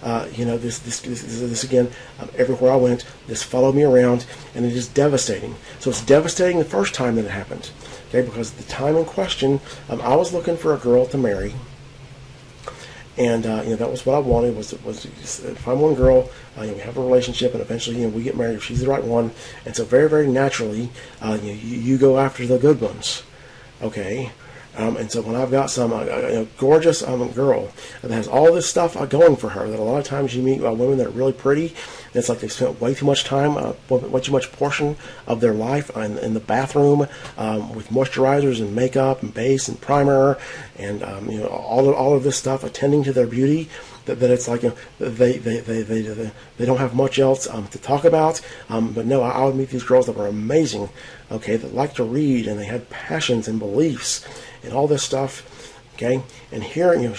this again, everywhere I went, this followed me around, and it is devastating. So it's devastating the first time that it happened, okay? Because at the time in question, I was looking for a girl to marry, and that was what I wanted. Was if I'm one girl, we have a relationship, and eventually, we get married if she's the right one. And so very, very naturally, you go after the good ones, okay? And so when I've got some gorgeous girl that has all this stuff going for her, that a lot of times you meet women that are really pretty, and it's like they spent way too much time, way too much portion of their life in the bathroom with moisturizers and makeup and base and primer and all of this stuff, attending to their beauty. That it's like they don't have much else to talk about. But no, I would meet these girls that were amazing, okay, that liked to read, and they had passions and beliefs and all this stuff, okay. And here,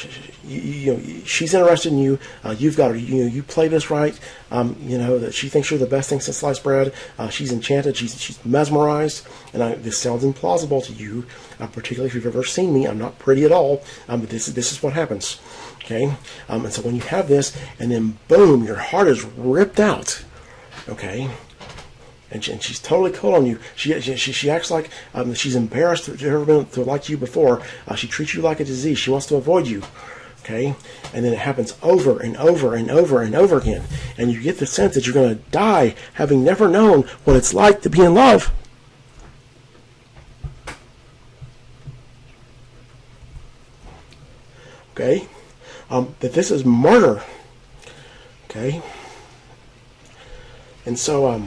she's interested in you. You've got her. You play this right. That she thinks you're the best thing since sliced bread. She's enchanted. She's mesmerized. And this sounds implausible to you, particularly if you've ever seen me. I'm not pretty at all. But this is what happens. Okay, and so when you have this, and then boom, your heart is ripped out. Okay, and she's totally cold on you. She acts like she's embarrassed to ever been to like you before. She treats you like a disease. She wants to avoid you. Okay, and then it happens over and over and over and over again, and you get the sense that you're going to die, having never known what it's like to be in love. Okay, that this is murder. Okay, and so I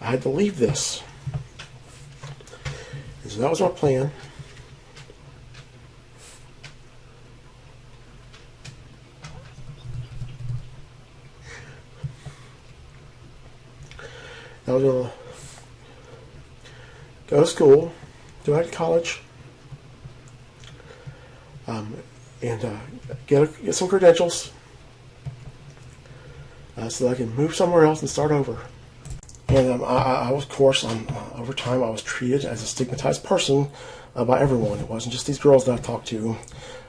had to leave this. And so that was my plan. I was going to go to school, go back to college, and get some credentials so that I can move somewhere else and start over. And I was, of course, over time, I was treated as a stigmatized person by everyone. It wasn't just these girls that I talked to.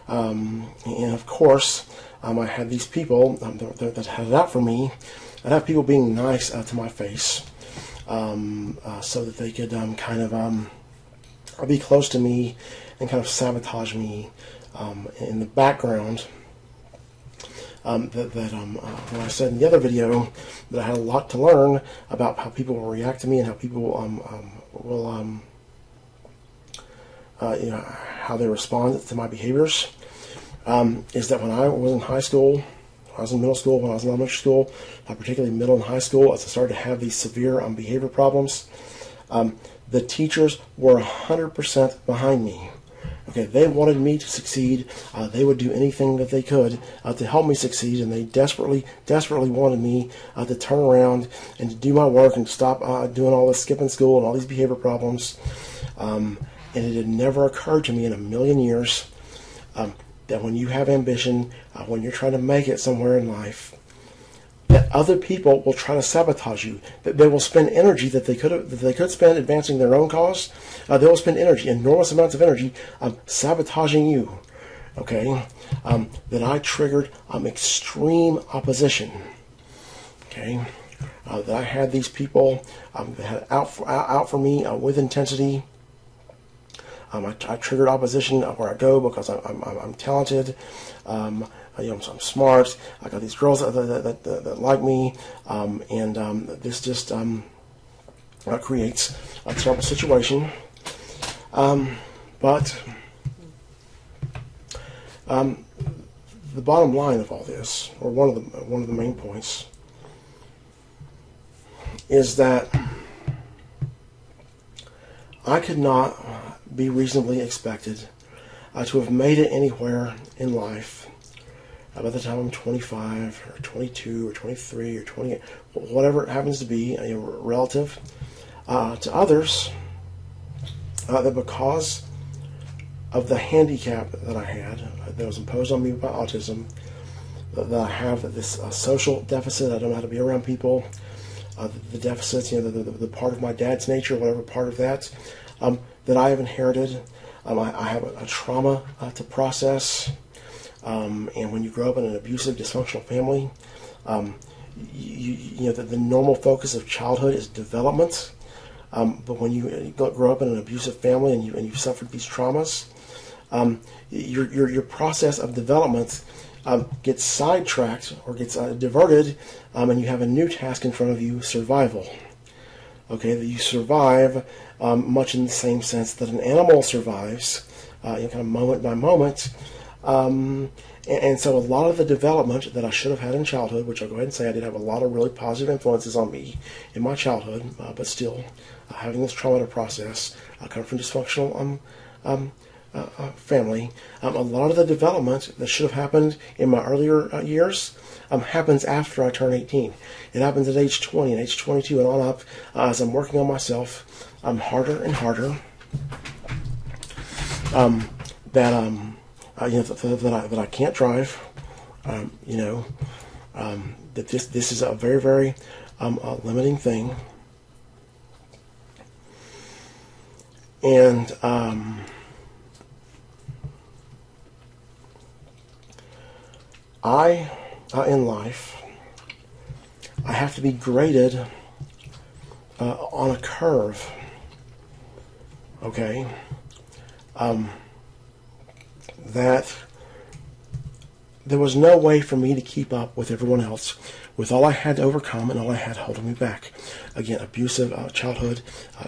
And of course, I had these people that had it out for me. I'd have people being nice to my face so that they could kind of be close to me and kind of sabotage me in the background. When I said in the other video that I had a lot to learn about how people will react to me and how people will how they respond to my behaviors, is that when I was in high school, when I was in middle school, when I was in elementary school, particularly middle and high school, as I started to have these severe behavior problems, the teachers were 100% behind me. Okay, they wanted me to succeed. They would do anything that they could to help me succeed, and they desperately wanted me to turn around and to do my work and stop doing all this skipping school and all these behavior problems. And it had never occurred to me in a million years that when you have ambition, when you're trying to make it somewhere in life, that other people will try to sabotage you. That they will spend energy that they could spend advancing their own cause. They will spend energy, enormous amounts of energy, sabotaging you. Okay, that I triggered extreme opposition. Okay, that I had these people that had out for me with intensity. I triggered opposition where I go because I'm talented. I'm smart. I got these girls that like me, and this just creates a terrible situation. But the bottom line of all this, or one of the main points, is that I could not be reasonably expected to have made it anywhere in life by the time I'm 25 or 22 or 23 or 28, whatever it happens to be, relative to others, that because of the handicap that I had, that was imposed on me by autism, that I have this social deficit. I don't know how to be around people. The deficits, the part of my dad's nature, whatever part of that, that I have inherited. I have a trauma to process. And when you grow up in an abusive, dysfunctional family, the normal focus of childhood is development. But when you grow up in an abusive family and you've suffered these traumas, your process of development gets sidetracked or gets diverted, and you have a new task in front of you: survival. Okay, that you survive much in the same sense that an animal survives, kind of moment by moment. And so a lot of the development that I should have had in childhood, which I'll go ahead and say I did have a lot of really positive influences on me in my childhood, but still having this trauma to process, coming from dysfunctional family, a lot of the development that should have happened in my earlier years happens after I turn 18. It happens at age 20 and age 22 and on up as I'm working on myself harder and harder. That I can't drive. That this is a very, very limiting thing. And in life, I have to be graded on a curve. Okay? there was no way for me to keep up with everyone else, with all I had to overcome and all I had holding me back. Again, abusive childhood,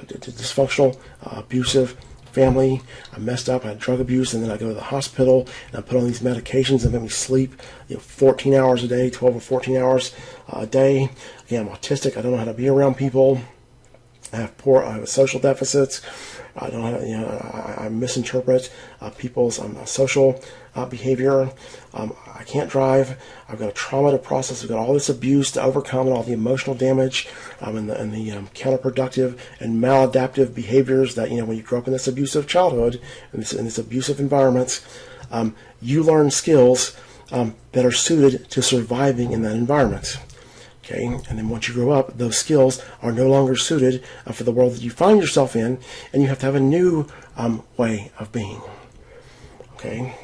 dysfunctional, abusive family. I messed up. I had drug abuse, and then I go to the hospital and I put on these medications that make me sleep 14 hours a day, 12 or 14 hours a day. Again, I'm autistic. I don't know how to be around people. I have social deficits. I don't have, I misinterpret people's social behavior. I can't drive. I've got a trauma to process. I've got all this abuse to overcome and all the emotional damage and the counterproductive and maladaptive behaviors that, when you grow up in this abusive childhood and this abusive environment, you learn skills that are suited to surviving in that environment. Okay, and then once you grow up, those skills are no longer suited for the world that you find yourself in, and you have to have a new way of being. Okay,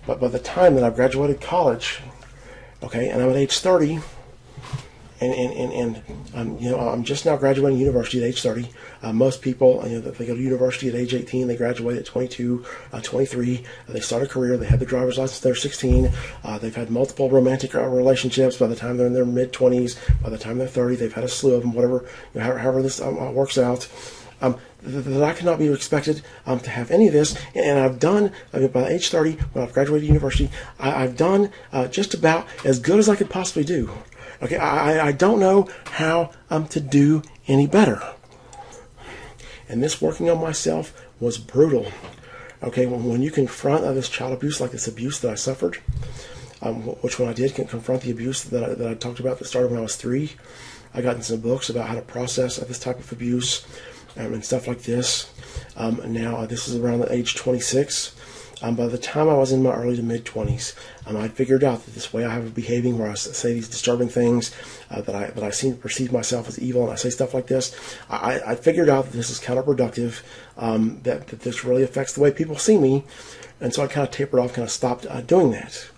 but by the time that I've graduated college, okay, and I'm at age 30, and I'm just now graduating university at age 30. Most people, they go to university at age 18, they graduate at 22, 23. They start a career. They have the driver's license. They're 16. They've had multiple romantic relationships. By the time they're in their mid 20s, by the time they're 30, they've had a slew of them. However this works out. That I cannot be expected to have any of this, and I've done, by age 30, when I've graduated university, I've done just about as good as I could possibly do. Okay, I don't know how to do any better. And this working on myself was brutal. Okay, when you confront this child abuse, like this abuse that I suffered, which when I did confront the abuse that I talked about that started when I was 3, I got in some books about how to process this type of abuse and stuff like this. Now, this is around the age 26. By the time I was in my early to mid-20s, I figured out that this way I have of behaving, where I say these disturbing things, that I seem to perceive myself as evil, and I say stuff like this, I figured out that this is counterproductive, that this really affects the way people see me, and so I kind of tapered off, kind of stopped doing that.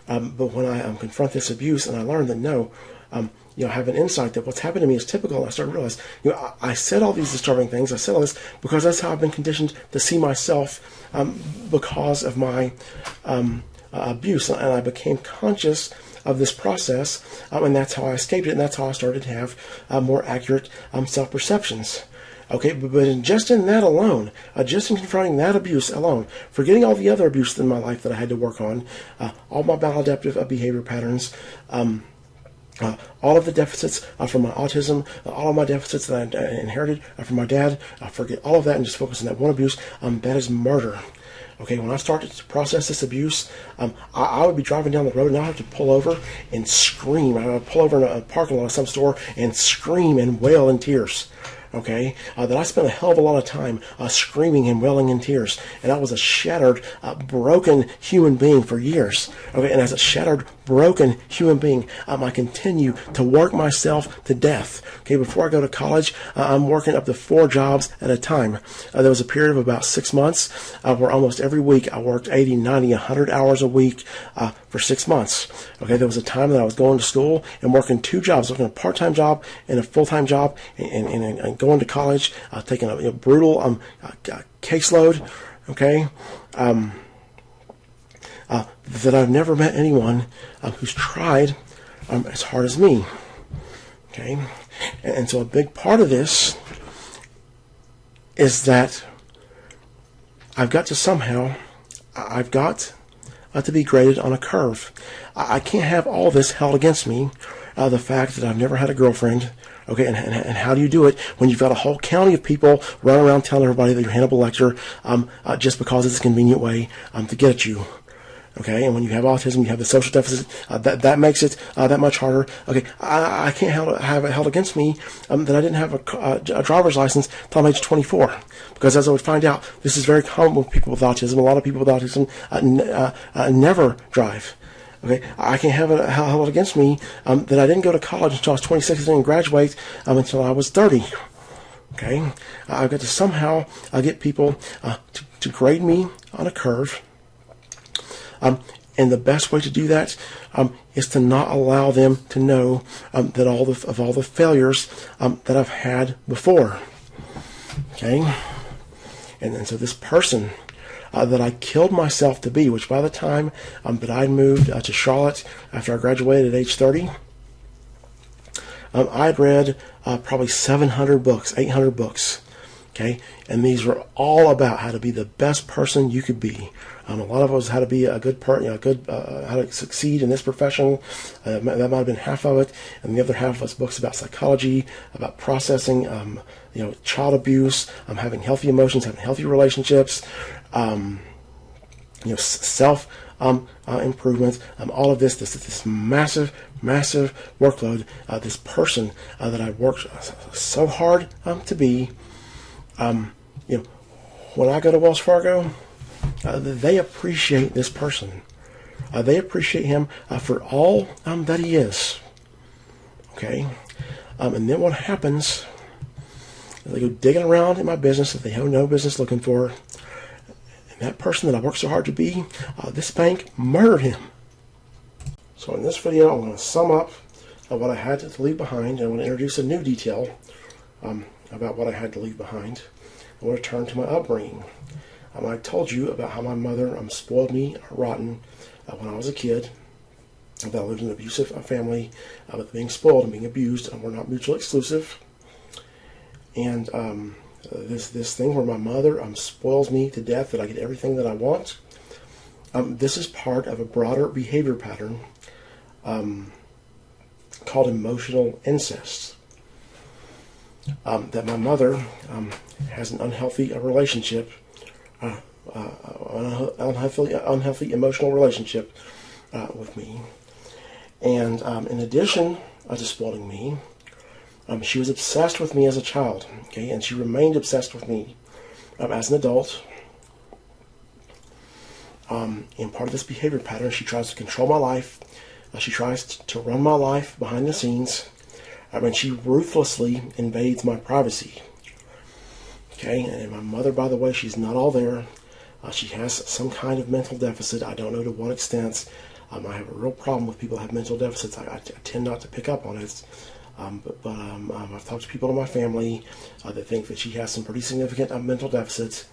But when I confront this abuse, and I learned that no, I have an insight that what's happened to me is typical, and I started to realize, I said all these disturbing things, I said all this because that's how I've been conditioned to see myself because of my abuse, and I became conscious of this process, and that's how I escaped it, and that's how I started to have more accurate self-perceptions. Okay, but just in that alone, just in confronting that abuse alone, forgetting all the other abuse in my life that I had to work on, all my maladaptive behavior patterns, all of the deficits from my autism, all of my deficits that I inherited from my dad, forget all of that and just focus on that one abuse. That is murder. Okay, when I started to process this abuse, I would be driving down the road and I would have to pull over and scream. I would pull over in a parking lot of some store and scream and wail in tears. Okay, that I spent a hell of a lot of time screaming and wailing in tears, and I was a shattered, broken human being for years. Okay, and as a shattered, broken human being, I continue to work myself to death. Okay, before I go to college, I'm working up to 4 jobs at a time. There was a period of about 6 months where almost every week I worked 80, 90, 100 hours a week for 6 months. Okay, there was a time that I was going to school and working 2 jobs, working a part-time job and a full-time job, and going to college, taking a brutal caseload. Okay, that I've never met anyone who's tried as hard as me. Okay, and so a big part of this is that I've got to be graded on a curve. I can't have all this held against me. The fact that I've never had a girlfriend. Okay, and how do you do it when you've got a whole county of people running around telling everybody that you're Hannibal Lecter just because it's a convenient way to get at you? Okay, and when you have autism, you have the social deficit, that makes it that much harder. Okay, I can't have it held against me that I didn't have a driver's license until I'm age 24. Because as I would find out, this is very common with people with autism. A lot of people with autism never drive. Okay, I can't have it held against me that I didn't go to college until I was 26 and didn't graduate until I was 30. Okay, I've got to somehow get people to grade me on a curve. And the best way to do that is to not allow them to know that all the failures that I've had before. Okay, and so this person that I killed myself to be, which by the time that I moved to Charlotte after I graduated at age 30, I'd read probably 700 books, 800 books. Okay, and these were all about how to be the best person you could be. A lot of it was how to be a good person, how to succeed in this profession. That might have been half of it, and the other half was books about psychology, about processing, child abuse, having healthy emotions, having healthy relationships, self improvement. All of this massive workload. This person that I worked so hard to be. When I go to Wells Fargo, they appreciate this person. They appreciate him for all that he is. Okay? And then what happens, they go digging around in my business that they have no business looking for. And that person that I worked so hard to be, this bank murdered him. So in this video, I'm going to sum up what I had to leave behind. I want to introduce a new detail about what I had to leave behind. I want to turn to my upbringing. I told you about how my mother spoiled me rotten when I was a kid. That I lived in an abusive family, but being spoiled and being abused were not mutually exclusive. And this thing where my mother spoils me to death, that I get everything that I want. This is part of a broader behavior pattern called emotional incest. That my mother has an unhealthy relationship, unhealthy emotional relationship with me. And in addition to spoiling me, she was obsessed with me as a child, okay, and she remained obsessed with me as an adult. In part of this behavior pattern, she tries to control my life. She tries to run my life behind the scenes. And she ruthlessly invades my privacy. Okay, and my mother, by the way, she's not all there. She has some kind of mental deficit. I don't know to what extent. I have a real problem with people who have mental deficits. I tend not to pick up on it. But I've talked to people in my family that think that she has some pretty significant mental deficits.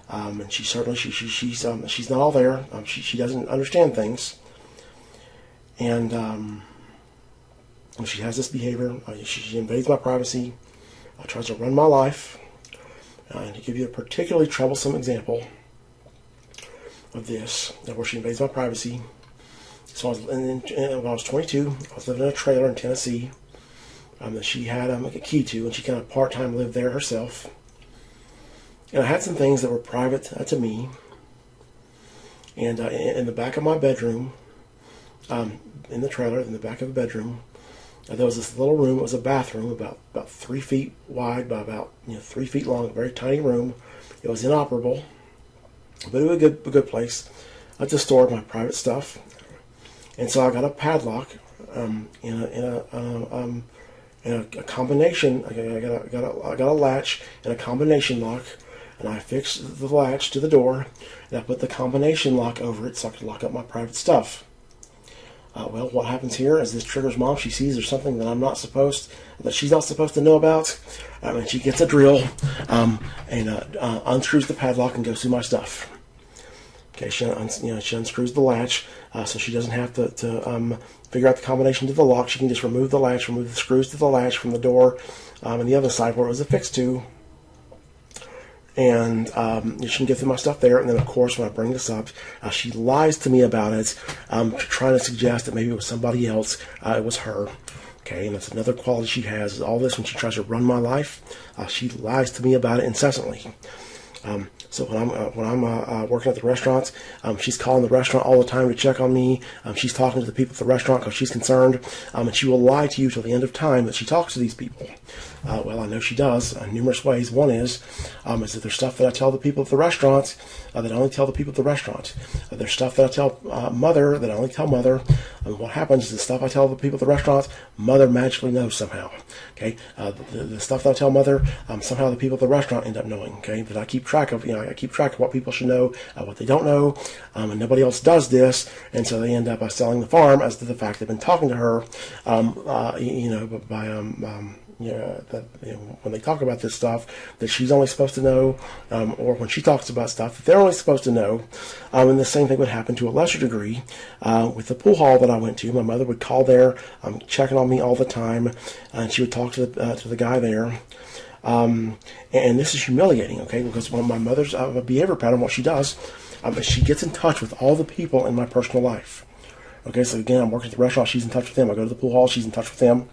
And she certainly she's not all there. She doesn't understand things. And she has this behavior. She invades my privacy, tries to run my life. And to give you a particularly troublesome example of this, where she invades my privacy. So when I was 22, I was living in a trailer in Tennessee that she had a key to, and she kind of part-time lived there herself. And I had some things that were private to me. And in the back of my bedroom, in the trailer, in the back of the bedroom, there was this little room. It was a bathroom about 3 feet wide by about 3 feet long, a very tiny room. It was inoperable, but it was a good place to store my private stuff. And so I got a padlock in a combination. I got a latch and a combination lock, and I fixed the latch to the door, and I put the combination lock over it so I could lock up my private stuff. Well, what happens here is this triggers Mom. She sees there's something that she's not supposed to know about, and she gets a drill and unscrews the padlock and goes through my stuff. Okay, she unscrews the latch, so she doesn't have to figure out the combination to the lock. She can just remove the latch, remove the screws to the latch from the door and the other side where it was affixed to. And she can get through my stuff there. And then, of course, when I bring this up, she lies to me about it, trying to suggest that maybe it was somebody else. It was her. Okay, and that's another quality she has. All this, when she tries to run my life, she lies to me about it incessantly. So when I'm working at the restaurant, she's calling the restaurant all the time to check on me. She's talking to the people at the restaurant because she's concerned, and she will lie to you till the end of time that she talks to these people. Well, I know she does in numerous ways. One is that there's stuff that I tell the people at the restaurant that I only tell the people at the restaurant. There's stuff that I tell Mother that I only tell Mother. And what happens is the stuff I tell the people at the restaurant, Mother magically knows somehow. Okay, the stuff that I tell Mother, somehow the people at the restaurant end up knowing. Okay, that I keep track of. I keep track of what people should know, what they don't know, and nobody else does this, and so they end up selling the farm as to the fact they've been talking to her, that when they talk about this stuff, that she's only supposed to know, or when she talks about stuff that they're only supposed to know. And the same thing would happen to a lesser degree with the pool hall that I went to. My mother would call there, checking on me all the time, and she would talk to the guy there. And this is humiliating, okay? Because when my mother's behavior pattern, what she does, she gets in touch with all the people in my personal life. Okay, so again, I'm working at the restaurant, she's in touch with them. I go to the pool hall, she's in touch with them.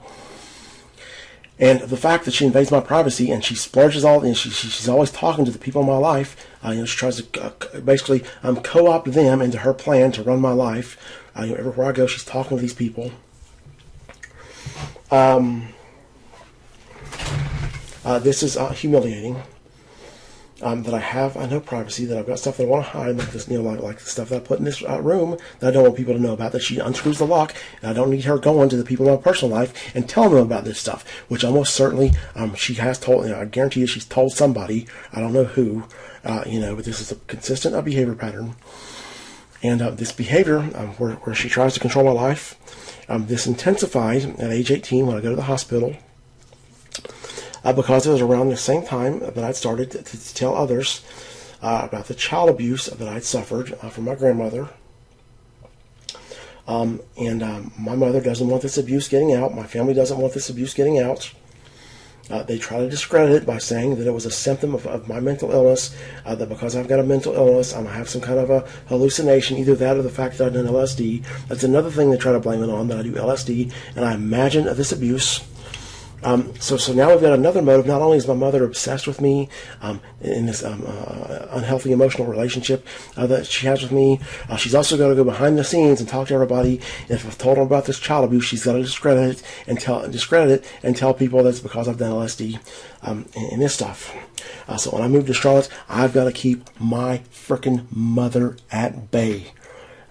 And the fact that she invades my privacy and she splurges and she's always talking to the people in my life, she tries to basically co-opt them into her plan to run my life. Everywhere I go, she's talking to these people. This is humiliating. That I have no privacy, that I've got stuff that I want to hide, like this, like the stuff that I put in this room that I don't want people to know about, that she unscrews the lock, and I don't need her going to the people in my personal life and telling them about this stuff, which almost certainly she has told, I guarantee you she's told somebody, I don't know who, but this is a consistent behavior pattern. And this behavior, where she tries to control my life, this intensified at age 18 when I go to the hospital. Because it was around the same time that I'd started to tell others about the child abuse that I'd suffered from my grandmother. My mother doesn't want this abuse getting out. My family doesn't want this abuse getting out. They try to discredit it by saying that it was a symptom of my mental illness, that because I've got a mental illness, I have some kind of a hallucination, either that or the fact that I've done LSD. That's another thing they try to blame it on, that I do LSD, and I imagine this abuse. So now we've got another motive. Not only is my mother obsessed with me in this unhealthy emotional relationship that she has with me, she's also got to go behind the scenes and talk to everybody. And if I've told her about this child abuse, she's got to discredit it and tell people that's because I've done LSD and this stuff. So when I move to Charlotte, I've got to keep my frickin' mother at bay.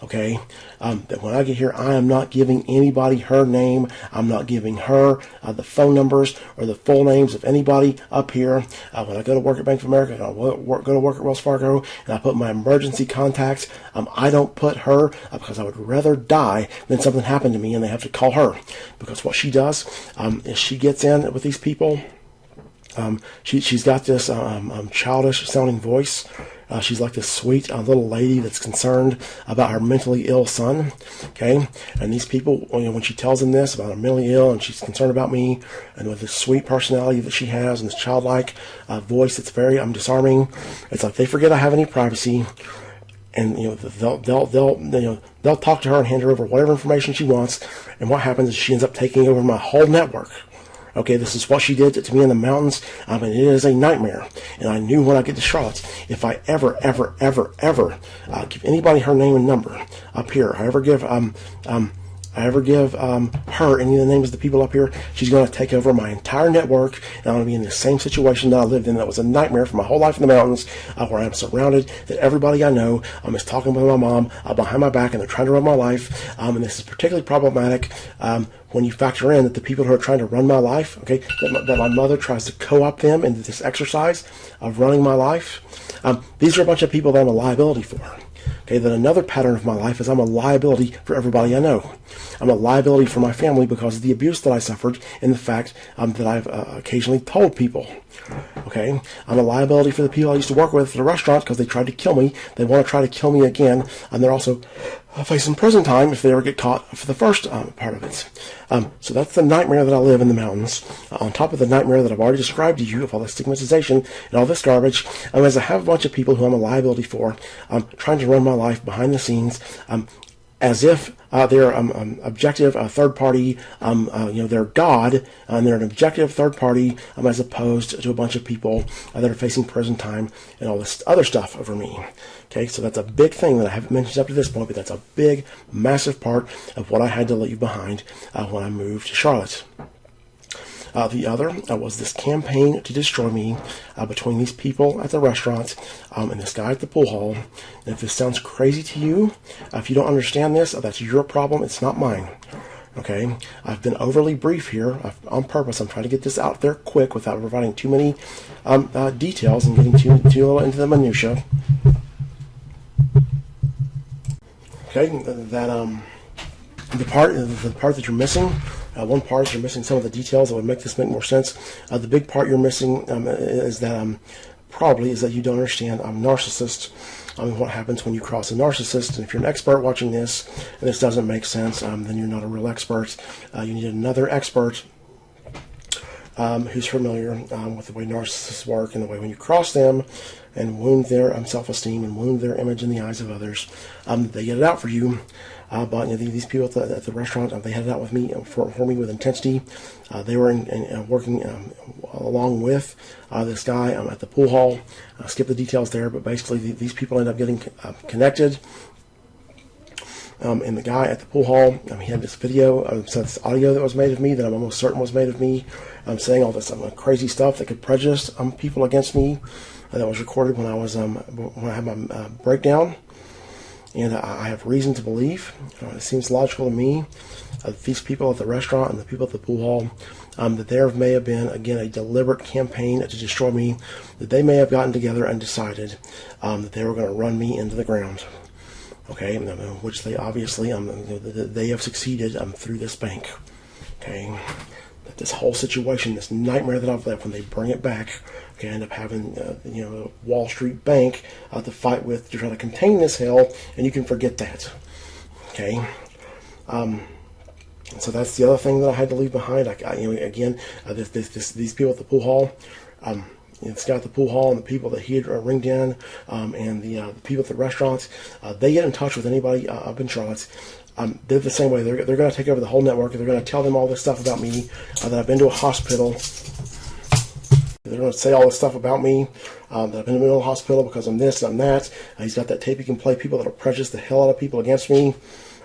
Okay, that when I get here, I am not giving anybody her name. I'm not giving her the phone numbers or the full names of anybody up here. When I go to work at Bank of America, and I go to work at Wells Fargo, and I put my emergency contacts, I don't put her because I would rather die than something happen to me and they have to call her. Because what she does is she gets in with these people. She's got this childish sounding voice. She's like this sweet little lady that's concerned about her mentally ill son. Okay, and these people, when she tells them this about her mentally ill and she's concerned about me, and with this sweet personality that she has and this childlike voice that's very disarming, it's like they forget I have any privacy. And they'll talk to her and hand her over whatever information she wants. And what happens is she ends up taking over my whole network. Okay, this is what she did to me in the mountains, and it is a nightmare. And I knew when I get to Charlotte, if I ever give anybody her name and number up here, I ever give her any of the names of the people up here, she's going to take over my entire network, and I'm going to be in the same situation that I lived in. That was a nightmare for my whole life in the mountains, where I'm surrounded, that everybody I know is talking with my mom behind my back, and they're trying to run my life. And this is particularly problematic when you factor in that the people who are trying to run my life, okay, that my mother tries to co-opt them into this exercise of running my life. These are a bunch of people that I'm a liability for. Okay, then another pattern of my life is I'm a liability for everybody I know. I'm a liability for my family because of the abuse that I suffered and the fact that I've occasionally told people. Okay, I'm a liability for the people I used to work with at the restaurant because they tried to kill me. They want to try to kill me again, and they're also facing prison time if they ever get caught for the first part of it. So that's the nightmare that I live in the mountains. On top of the nightmare that I've already described to you of all the stigmatization and all this garbage, as I have a bunch of people who I'm a liability for, trying to run my life behind the scenes, as if they're objective third party, they're God, and they're an objective third party, as opposed to a bunch of people that are facing prison time and all this other stuff over me. Okay, so that's a big thing that I haven't mentioned up to this point, but that's a big, massive part of what I had to leave behind when I moved to Charlotte. The other was this campaign to destroy me between these people at the restaurant and this guy at the pool hall. And if this sounds crazy to you, if you don't understand this, that's your problem. It's not mine. Okay, I've been overly brief here on purpose. I'm trying to get this out there quick without providing too many details and getting too into the minutia. Okay, that the part that you're missing One part is you're missing some of the details that would make this make more sense. The big part you're missing is that probably is that you don't understand narcissists. What happens when you cross a narcissist. And if you're an expert watching this and this doesn't make sense, then you're not a real expert. You need another expert who's familiar with the way narcissists work and the way when you cross them and wound their self-esteem and wound their image in the eyes of others, they get it out for you. But these people at the restaurant, they had it out with me for me with intensity. They were working along with this guy at the pool hall. Skip the details there, but basically these people end up getting connected. And the guy at the pool hall, he had this video, this audio that was made of me that I'm almost certain was made of me, saying all this crazy stuff that could prejudice people against me. That was recorded when I had my breakdown. And I have reason to believe, it seems logical to me, these people at the restaurant and the people at the pool hall, that there may have been, again, a deliberate campaign to destroy me, that they may have gotten together and decided that they were going to run me into the ground. Okay, which they obviously, they have succeeded through this bank. Okay, that this whole situation, this nightmare that I've lived, when they bring it back, okay, I end up having, Wall Street Bank to fight with to try to contain this hell, and you can forget that. Okay, so that's the other thing that I had to leave behind. These people at the pool hall, this guy at the pool hall and the people that he had ringed in, and the people at the restaurants, they get in touch with anybody up in Charlotte. They're the same way. They're going to take over the whole network. They're going to tell them all this stuff about me, that I've been to a hospital. They're going to say all this stuff about me, that I've been in the middle of the hospital because I'm this, I'm that. He's got that tape he can play, people that will prejudice the hell out of people against me.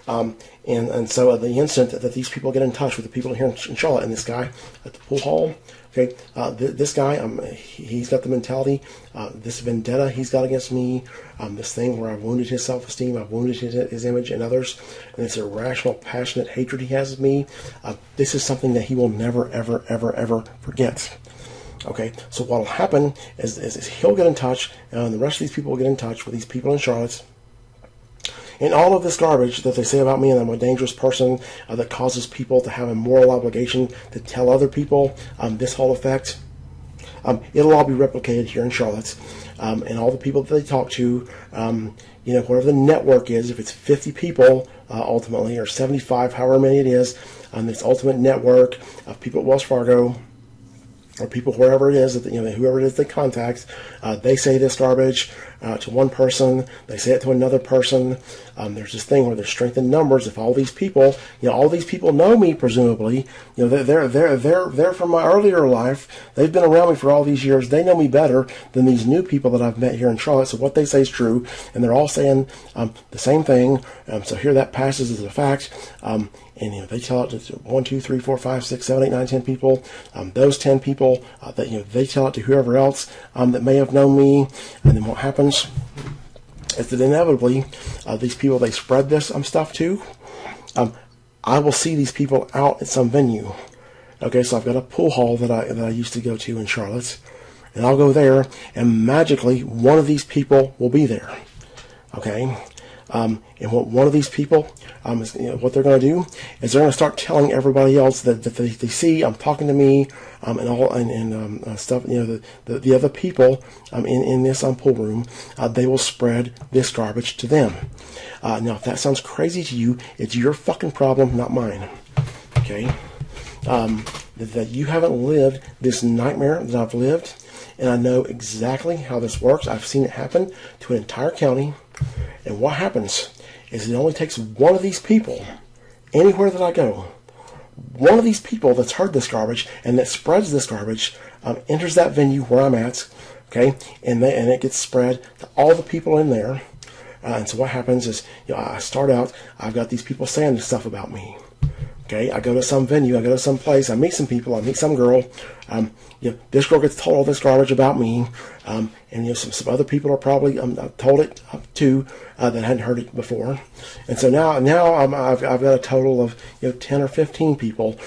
And so at the instant that these people get in touch with the people here in Charlotte, and this guy at the pool hall, okay, this guy, he's got the mentality, this vendetta he's got against me, this thing where I've wounded his self-esteem, I've wounded his image and others, and this irrational, passionate hatred he has of me. This is something that he will never, ever, ever, ever forget. Okay, so what will happen is he'll get in touch, and the rest of these people will get in touch with these people in Charlotte. And all of this garbage that they say about me, and I'm a dangerous person that causes people to have a moral obligation to tell other people this whole effect, it'll all be replicated here in Charlotte. And all the people that they talk to, whatever the network is, if it's 50 people ultimately, or 75, however many it is, this ultimate network of people at Wells Fargo, or people wherever it is, whoever it is they contact, they say this garbage to one person, they say it to another person. There's this thing where there's strength in numbers. If all these people, all these people know me, presumably, they're from my earlier life. They've been around me for all these years. They know me better than these new people that I've met here in Charlotte. So what they say is true, and they're all saying the same thing. So here that passes as a fact. And they tell it to 1, 2, 3, 4, 5, 6, 7, 8, 9, 10 people. Those 10 people that they tell it to whoever else that may have known me. And then what happens is that inevitably these people they spread this stuff to. I will see these people out at some venue. Okay, so I've got a pool hall that I used to go to in Charlotte, and I'll go there, and magically one of these people will be there. Okay. And what one of these people, is, what they're going to do is they're going to start telling everybody else that they see I'm talking to me, and stuff. The other people in this pool room, they will spread this garbage to them. Now, if that sounds crazy to you, it's your fucking problem, not mine. Okay, that you haven't lived this nightmare that I've lived, and I know exactly how this works. I've seen it happen to an entire county. And what happens is it only takes one of these people, anywhere that I go, one of these people that's heard this garbage and that spreads this garbage, enters that venue where I'm at, okay, and it gets spread to all the people in there. And so what happens is, I start out, I've got these people saying this stuff about me. Okay, I go to some venue, I go to some place, I meet some people, I meet some girl. This girl gets told all this garbage about me, and some other people are probably told it too that hadn't heard it before. And so now I've got a total of 10 or 15 people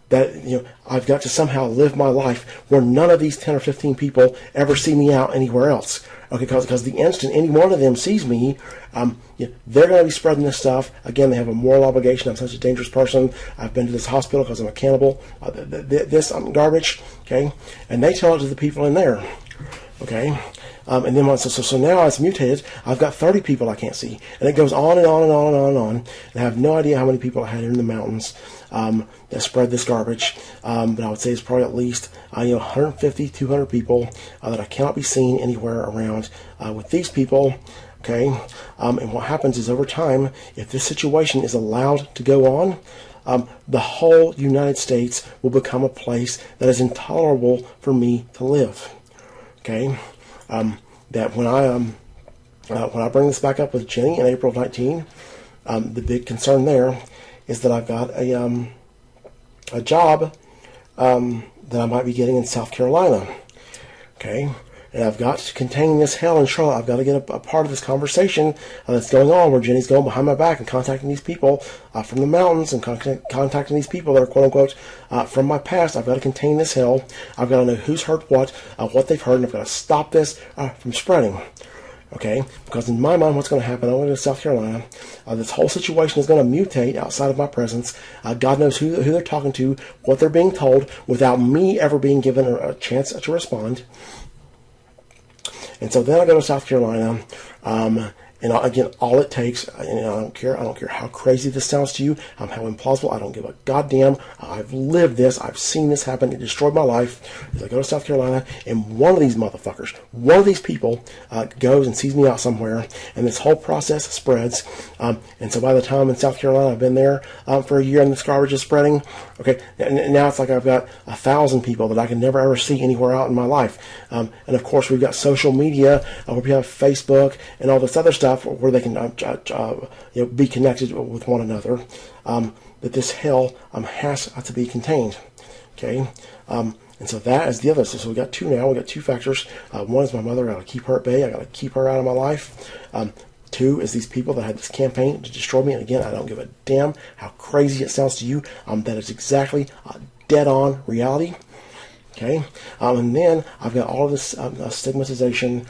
that I've got to somehow live my life where none of these 10 or 15 people ever see me out anywhere else. Okay, because the instant any one of them sees me, they're going to be spreading this stuff. Again, they have a moral obligation. I'm such a dangerous person. I've been to this hospital because I'm a cannibal. I'm garbage. Okay, and they tell it to the people in there. Okay, and then so now it's mutated. I've got 30 people I can't see, and it goes on and on and on and on and on. And I have no idea how many people I had in the mountains that spread this garbage. But I would say it's probably at least 150, 200 people that I cannot be seen anywhere around with these people. Okay, and what happens is over time, if this situation is allowed to go on, the whole United States will become a place that is intolerable for me to live. Okay, that when I bring this back up with Jenny in April of 19, the big concern there is that I've got a job that I might be getting in South Carolina. Okay, and I've got to contain this hell in Charlotte. I've got to get a part of this conversation that's going on where Jenny's going behind my back and contacting these people from the mountains and contacting these people that are quote-unquote from my past. I've got to contain this hell. I've got to know who's heard what they've heard, and I've got to stop this from spreading. Okay, because in my mind, what's going to happen, I'm going to go to South Carolina. This whole situation is going to mutate outside of my presence. God knows who they're talking to, what they're being told, without me ever being given a chance to respond. And so then I go to South Carolina, and again, all it takes, I don't care how crazy this sounds to you, how implausible, I don't give a goddamn. I've lived this, I've seen this happen, it destroyed my life. I go to South Carolina, and one of these motherfuckers, one of these people goes and sees me out somewhere, and this whole process spreads. And so by the time in South Carolina, I've been there for a year, and this garbage is spreading. Okay, and now it's like I've got 1,000 people that I can never ever see anywhere out in my life. And of course, we've got social media, where we have Facebook and all this other stuff where they can be connected with one another. That this hell has to be contained. Okay, and so that is the other. So we got two now. We got two factors. One is my mother. I got to keep her at bay. I got to keep her out of my life. Two is these people that had this campaign to destroy me. And again, I don't give a damn how crazy it sounds to you. That is exactly dead-on reality. Okay, and then I've got all of this stigmatization,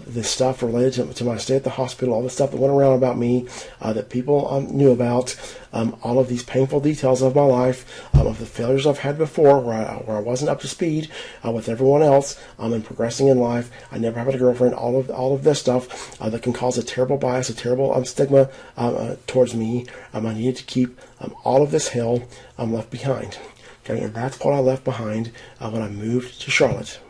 this stuff related to my stay at the hospital, all the stuff that went around about me, that people knew about, all of these painful details of my life, of the failures I've had before, where I wasn't up to speed with everyone else, and progressing in life. I never had a girlfriend. All of this stuff that can cause a terrible bias, a terrible stigma towards me. I needed to keep all of this hell left behind. Okay, and that's what I left behind when I moved to Charlotte.